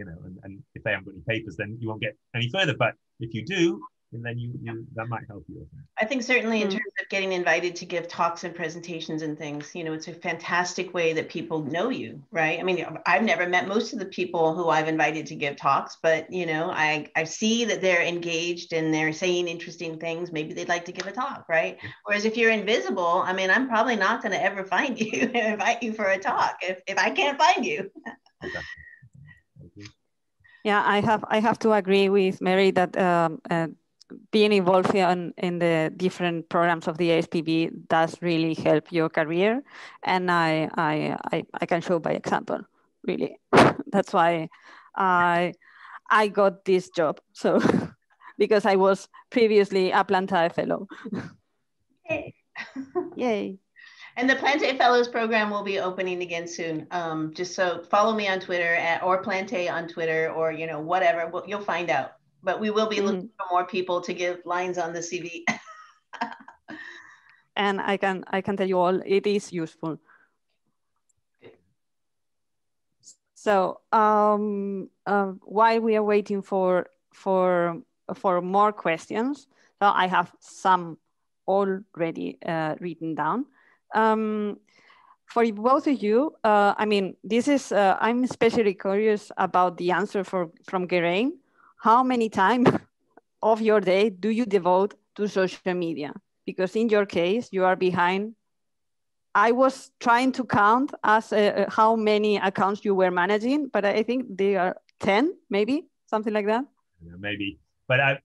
and if they haven't got any papers, then you won't get any further. But if you do, and then you that might help you. I think certainly in terms of getting invited to give talks and presentations and things, you know, it's a fantastic way that people know you, right? I mean, I've never met most of the people who I've invited to give talks, but, you know, I see that they're engaged and they're saying interesting things. Maybe they'd like to give a talk, right? Yeah. Whereas if you're invisible, I mean, I'm probably not going to ever find you and invite you for a talk if I can't find you. Yeah, I have to agree with Mary that being involved in the different programs of the ASPB does really help your career, and I can show by example. Really, that's why I got this job. So because I was previously a Plantae fellow. Yay! Yay! And the Plantae Fellows program will be opening again soon. Just so follow me on Twitter or Plantae on Twitter, or, you know, whatever, you'll find out. But we will be looking for more people to give lines on the CV. And I can tell you all, it is useful. So while we are waiting for more questions, so I have some already written down. For both of you, I mean, this is, I'm especially curious about the answer from Geraint. How many time of your day do you devote to social media? Because in your case, you are behind. I was trying to count as how many accounts you were managing, but I think they are 10, maybe, something like that. Yeah, maybe, but I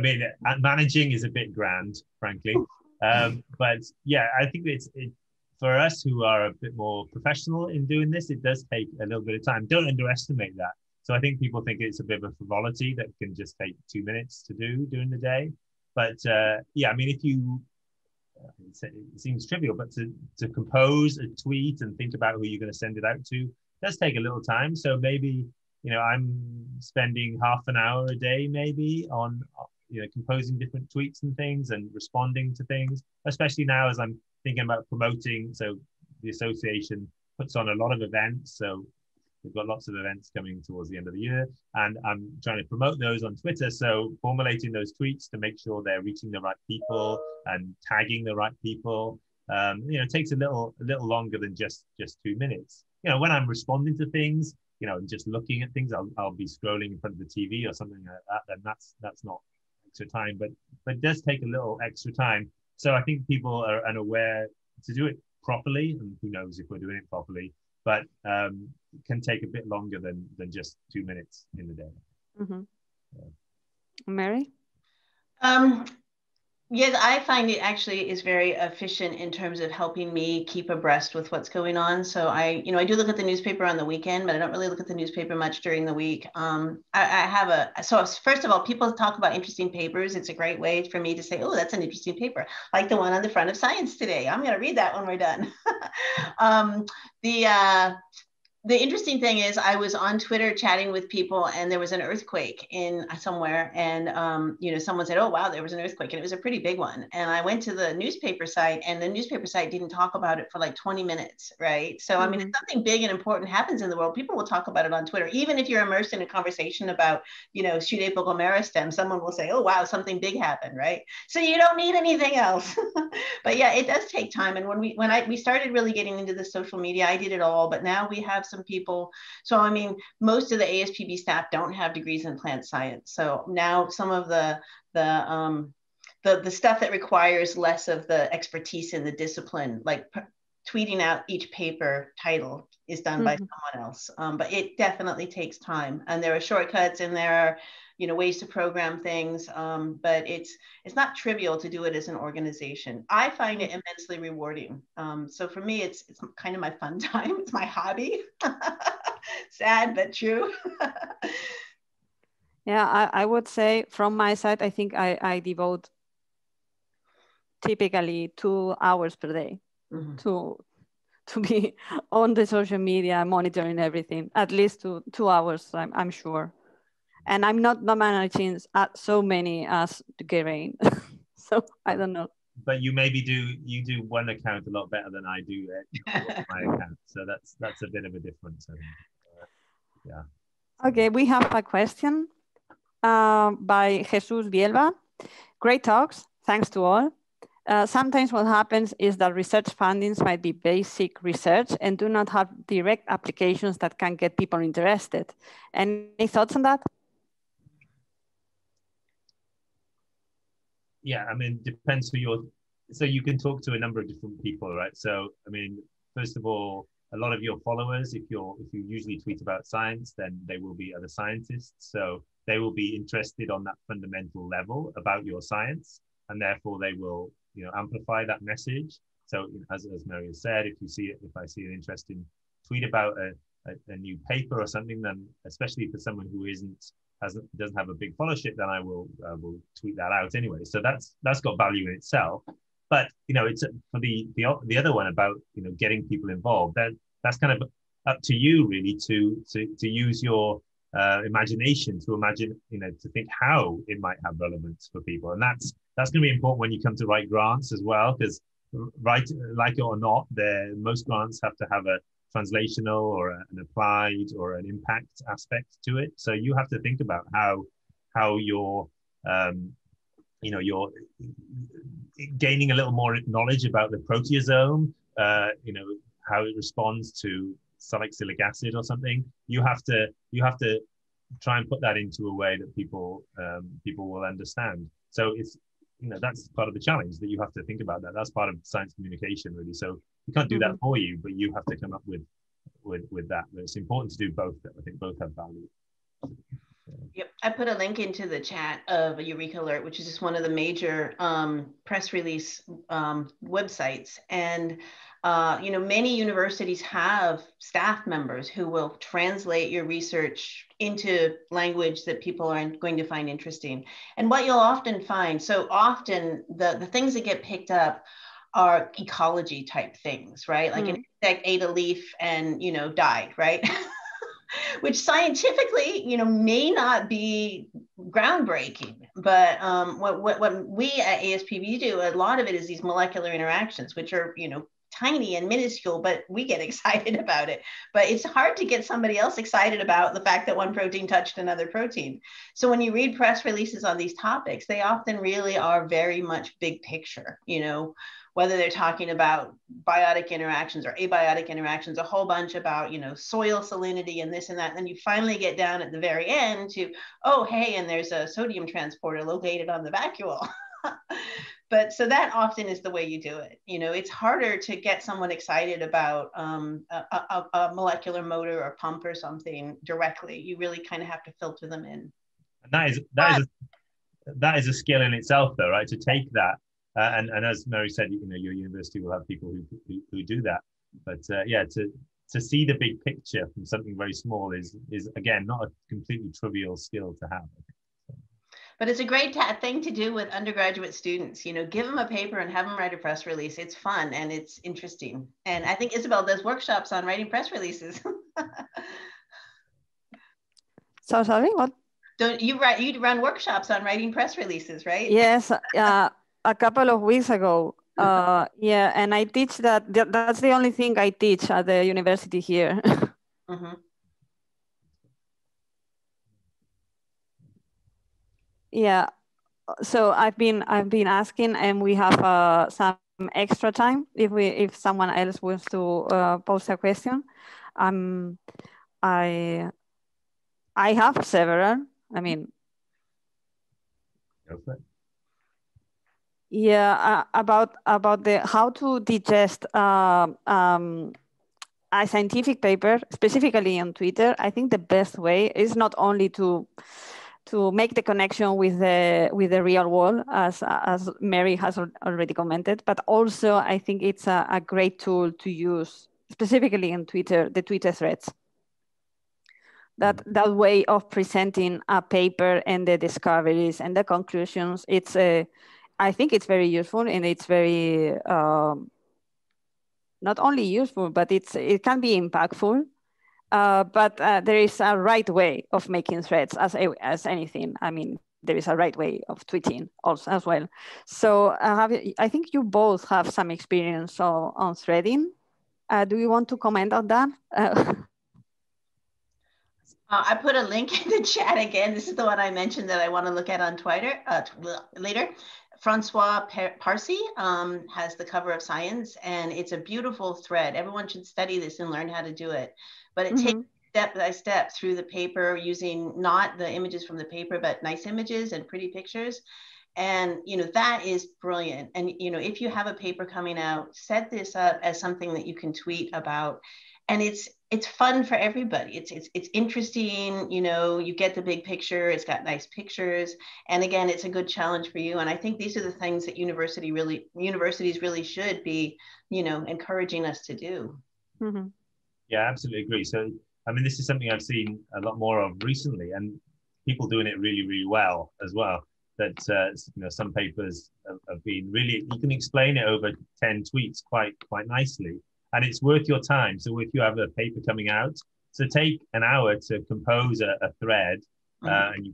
mean, managing is a bit grand, frankly. But yeah, I think it's for us who are a bit more professional in doing this, it does take a little bit of time. Don't underestimate that. So I think people think it's a bit of a frivolity that can just take 2 minutes to do during the day. But yeah, I mean, if you, it seems trivial, but to compose a tweet and think about who you're going to send it out to does take a little time. So maybe, you know, I'm spending half an hour a day maybe on, you know, composing different tweets and things and responding to things, especially now as I'm thinking about promoting. So the association puts on a lot of events. So we've got lots of events coming towards the end of the year, and I'm trying to promote those on Twitter. So formulating those tweets to make sure they're reaching the right people and tagging the right people, you know, it takes a little longer than just 2 minutes. You know, when I'm responding to things, you know, and just looking at things, I'll be scrolling in front of the TV or something like that. Then that's not extra time, but it does take a little extra time. So I think people are unaware to do it properly, and who knows if we're doing it properly, but can take a bit longer than just 2 minutes in the day. Mm-hmm. Yeah. Mary? Yes, I find it actually is very efficient in terms of helping me keep abreast with what's going on. So I do look at the newspaper on the weekend, but I don't really look at the newspaper much during the week. So first of all, people talk about interesting papers. It's a great way for me to say, oh, that's an interesting paper, like the one on the front of Science today. I'm going to read that when we're done. The interesting thing is I was on Twitter chatting with people, and there was an earthquake in somewhere, and someone said, oh wow, there was an earthquake, and it was a pretty big one. And I went to the newspaper site, and the newspaper site didn't talk about it for like 20 minutes, right? So I mean, if something big and important happens in the world, people will talk about it on Twitter. Even if you're immersed in a conversation about, Pseudoapical meristem, someone will say, oh wow, something big happened, right? So you don't need anything else. But yeah, it does take time. And when we started really getting into the social media, I did it all, but now we have some people. So I mean, most of the ASPB staff don't have degrees in plant science. So now some of the stuff that requires less of the expertise in the discipline, like tweeting out each paper title, is done by someone else. But it definitely takes time, and there are shortcuts, and there are ways to program things, but it's not trivial to do it as an organization. I find it immensely rewarding. So for me, it's kind of my fun time. It's my hobby. Sad, but true. Yeah, I would say from my side, I think I devote typically 2 hours per day to be on the social media, monitoring everything, at least 2 hours, I'm sure. And I'm not managing so many as Geraint, so I don't know. But you maybe do one account a lot better than I do my account, so that's a bit of a difference. Yeah. Okay, we have a question. by Jesus Bielba. Great talks, thanks to all. Sometimes what happens is that research findings might be basic research and do not have direct applications that can get people interested. Any thoughts on that? Yeah, I mean, depends who you're, so you can talk to a number of different people, right? So, I mean, first of all, a lot of your followers, if you usually tweet about science, then they will be other scientists. So they will be interested on that fundamental level about your science, and therefore they will, amplify that message. So as Mary has said, if I see an interesting tweet about a new paper or something, then especially for someone who doesn't have a big followership, then I will tweet that out anyway. So that's got value in itself. But it's for the other one about getting people involved. That's kind of up to you really to use your imagination to imagine to think how it might have relevance for people, and that's going to be important when you come to write grants as well, because like it or not, most grants have to have a translational or an applied or an impact aspect to it. So you have to think about how you're gaining a little more knowledge about the proteasome, how it responds to salicylic acid or something. You have to try and put that into a way that people will understand. So it's that's part of the challenge, that you have to think about that. That's part of science communication, really. So we can't do that for you, but you have to come up with that. But it's important to do both. I think both have value. Yep, I put a link into the chat of a Eureka Alert, which is just one of the major press release websites. And, many universities have staff members who will translate your research into language that people are going to find interesting. And what you'll often find, so often the things that get picked up are ecology type things, right? Like an insect ate a leaf and, died, right? Which scientifically, may not be groundbreaking, but what we at ASPB do, a lot of it is these molecular interactions, which are, tiny and minuscule, but we get excited about it. But it's hard to get somebody else excited about the fact that one protein touched another protein. So when you read press releases on these topics, they often really are very much big picture, whether they're talking about biotic interactions or abiotic interactions, a whole bunch about, soil salinity and this and that. And then you finally get down at the very end to, oh, hey, and there's a sodium transporter located on the vacuole. But so that often is the way you do it. It's harder to get someone excited about a molecular motor or pump or something directly. You really kind of have to filter them in. And that is a skill in itself, though, right? To take that. And as Mary said, your university will have people who do that. But to see the big picture from something very small is again not a completely trivial skill to have. But it's a great thing to do with undergraduate students. Give them a paper and have them write a press release. It's fun and it's interesting. And I think Isabel does workshops on writing press releases. So sorry, what? Don't you write? You run workshops on writing press releases, right? Yes. A couple of weeks ago. Yeah, and I teach that. That's the only thing I teach at the university here. Yeah, so I've been asking, and we have some extra time if someone else wants to pose a question. I have several. I mean, yeah, about the how to digest a scientific paper, specifically on Twitter. I think the best way is not only to make the connection with the real world, as Mary has already commented, but also I think it's a great tool to use, specifically in Twitter, the Twitter threads. That way of presenting a paper and the discoveries and the conclusions, I think it's very useful, and it's very not only useful, but it can be impactful. But there is a right way of making threads, as anything. I mean, there is a right way of tweeting also as well. So I think you both have some experience on threading. Do you want to comment on that? I put a link in the chat again. This is the one I mentioned that I want to look at on Twitter later. Francois Parry has the cover of Science, and it's a beautiful thread. Everyone should study this and learn how to do it. But it takes step by step through the paper using not the images from the paper, but nice images and pretty pictures. And, you know, that is brilliant. And, you know, if you have a paper coming out, set this up as something that you can tweet about. And it's fun for everybody. It's interesting, you know, you get the big picture, it's got nice pictures. And again, it's a good challenge for you. And I think these are the things that universities really should be, you know, encouraging us to do. Yeah, absolutely agree. So, I mean, this is something I've seen a lot more of recently, and people doing it really, really well as well. That you know, some papers have been really, you can explain it over 10 tweets quite nicely, and it's worth your time. So if you have a paper coming out, so take an hour to compose a thread, and you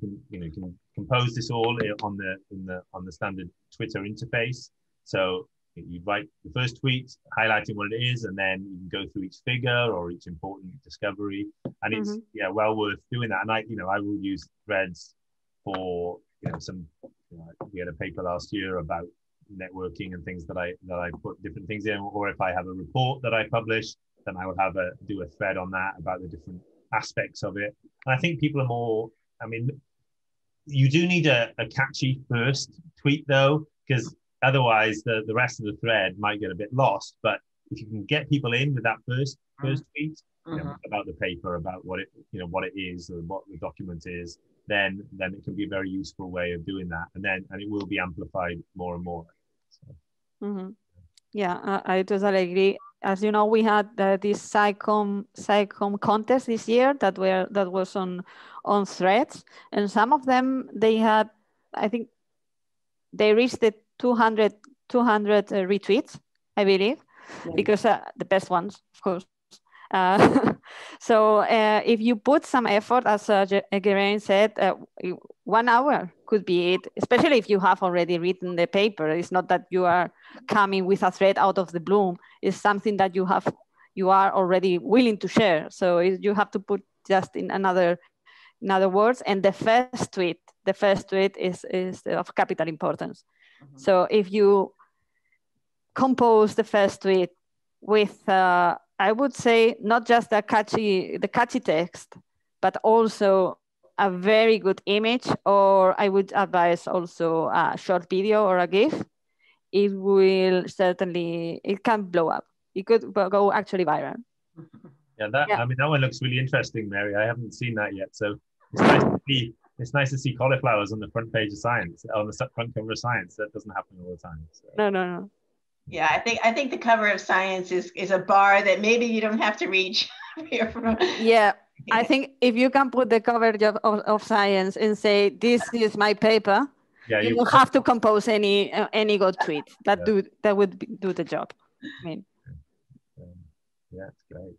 can compose this all on the standard Twitter interface. So you write the first tweet highlighting what it is, and then you can go through each figure or each important discovery, and it's well worth doing that. And I will use threads for we had a paper last year about networking and things that I put different things in, or if I have a report that I publish, then I will do a thread on that about the different aspects of it. And I think people are more, I mean, you do need a catchy first tweet though, because otherwise the rest of the thread might get a bit lost. But if you can get people in with that first tweet, about the paper, about what it is, or what the document is, then it can be a very useful way of doing that, and it will be amplified more and more. So. Yeah, I totally agree. As you know, we had this SciComm contest this year that was on Threads, and some of them they had, I think, they reached the 200 retweets, I believe, because the best ones, of course. So if you put some effort, as Geraint said, 1 hour could be it, especially if you have already written the paper. It's not that you are coming with a thread out of the blue. It's something that you are already willing to share. So you have to put just in other words. And the first tweet is of capital importance. So if you compose the first tweet with I would say not just the catchy text, but also a very good image, or I would advise also a short video or a GIF. It can blow up. It could go actually viral. Yeah, I mean, that one looks really interesting, Mary. I haven't seen that yet, so it's nice to see cauliflowers on the front page of Science, on the front cover of Science. That doesn't happen all the time. So. No. Yeah, I think the cover of Science is a bar that maybe you don't have to reach. Yeah, I think if you can put the cover of Science and say, this is my paper, you don't have to compose any good tweet. That would do the job. I mean, yeah, it's great.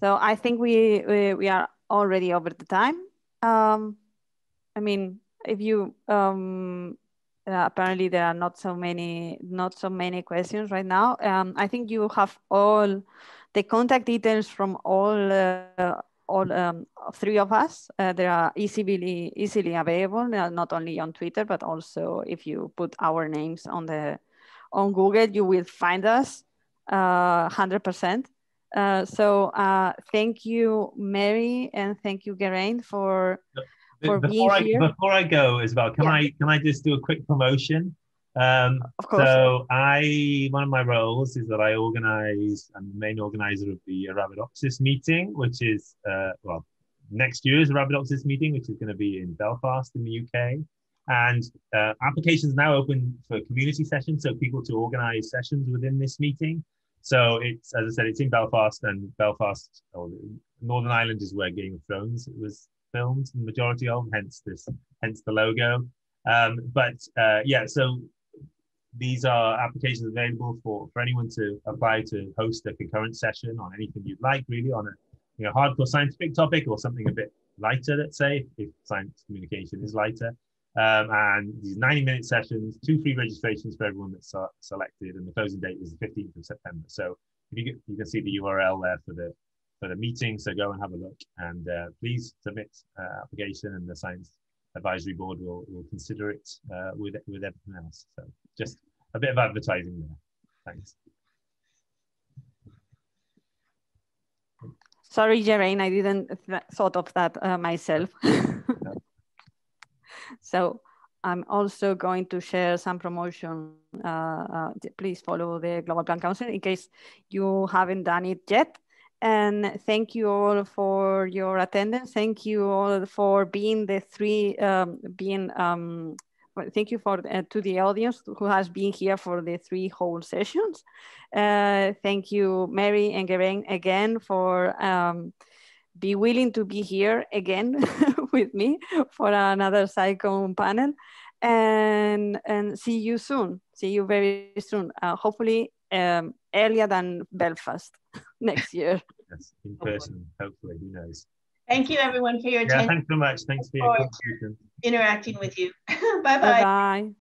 So I think we are already over the time. I mean, if you apparently there are not so many questions right now. I think you have all the contact details from all three of us. They are easily available, not only on Twitter, but also if you put our names on Google, you will find us 100%. So thank you, Mary, and thank you, Geraint, for being here. Before I go, Isabel, can I just do a quick promotion? Of course. So one of my roles is that I organize, I'm the main organizer of the Arabidopsis meeting, which is next year's Arabidopsis meeting, which is going to be in Belfast in the UK. And applications now open for community sessions, so people to organize sessions within this meeting. So it's, as I said, it's in Belfast, and Belfast, Northern Ireland, is where Game of Thrones was filmed, the majority of, hence the logo. So these are applications available for anyone to apply to host a concurrent session on anything you'd like, really, on a hardcore scientific topic or something a bit lighter, let's say, if science communication is lighter. And these 90-minute sessions, 2 free registrations for everyone that's selected, and the closing date is the 15th of September. So you can see the URL there for for the meeting. So go and have a look, and please submit application, and the Science Advisory Board will consider it with everything else. So just a bit of advertising there. Thanks. Sorry, Geraint, I didn't thought of that myself. So I'm also going to share some promotion. Please follow the Global Plan Council in case you haven't done it yet. And thank you all for your attendance. Thank you all for being the three, thank you for to the audience who has been here for the 3 whole sessions. Thank you, Mary and Geraint, again for be willing to be here again with me for another SciComm panel, and see you soon. See you very soon. Hopefully earlier than Belfast next year. Yes, in person, hopefully, who knows. Thank you everyone for your attention. Yeah, thanks so much. Thanks for your contribution. Interacting with you. Bye-bye. Bye-bye.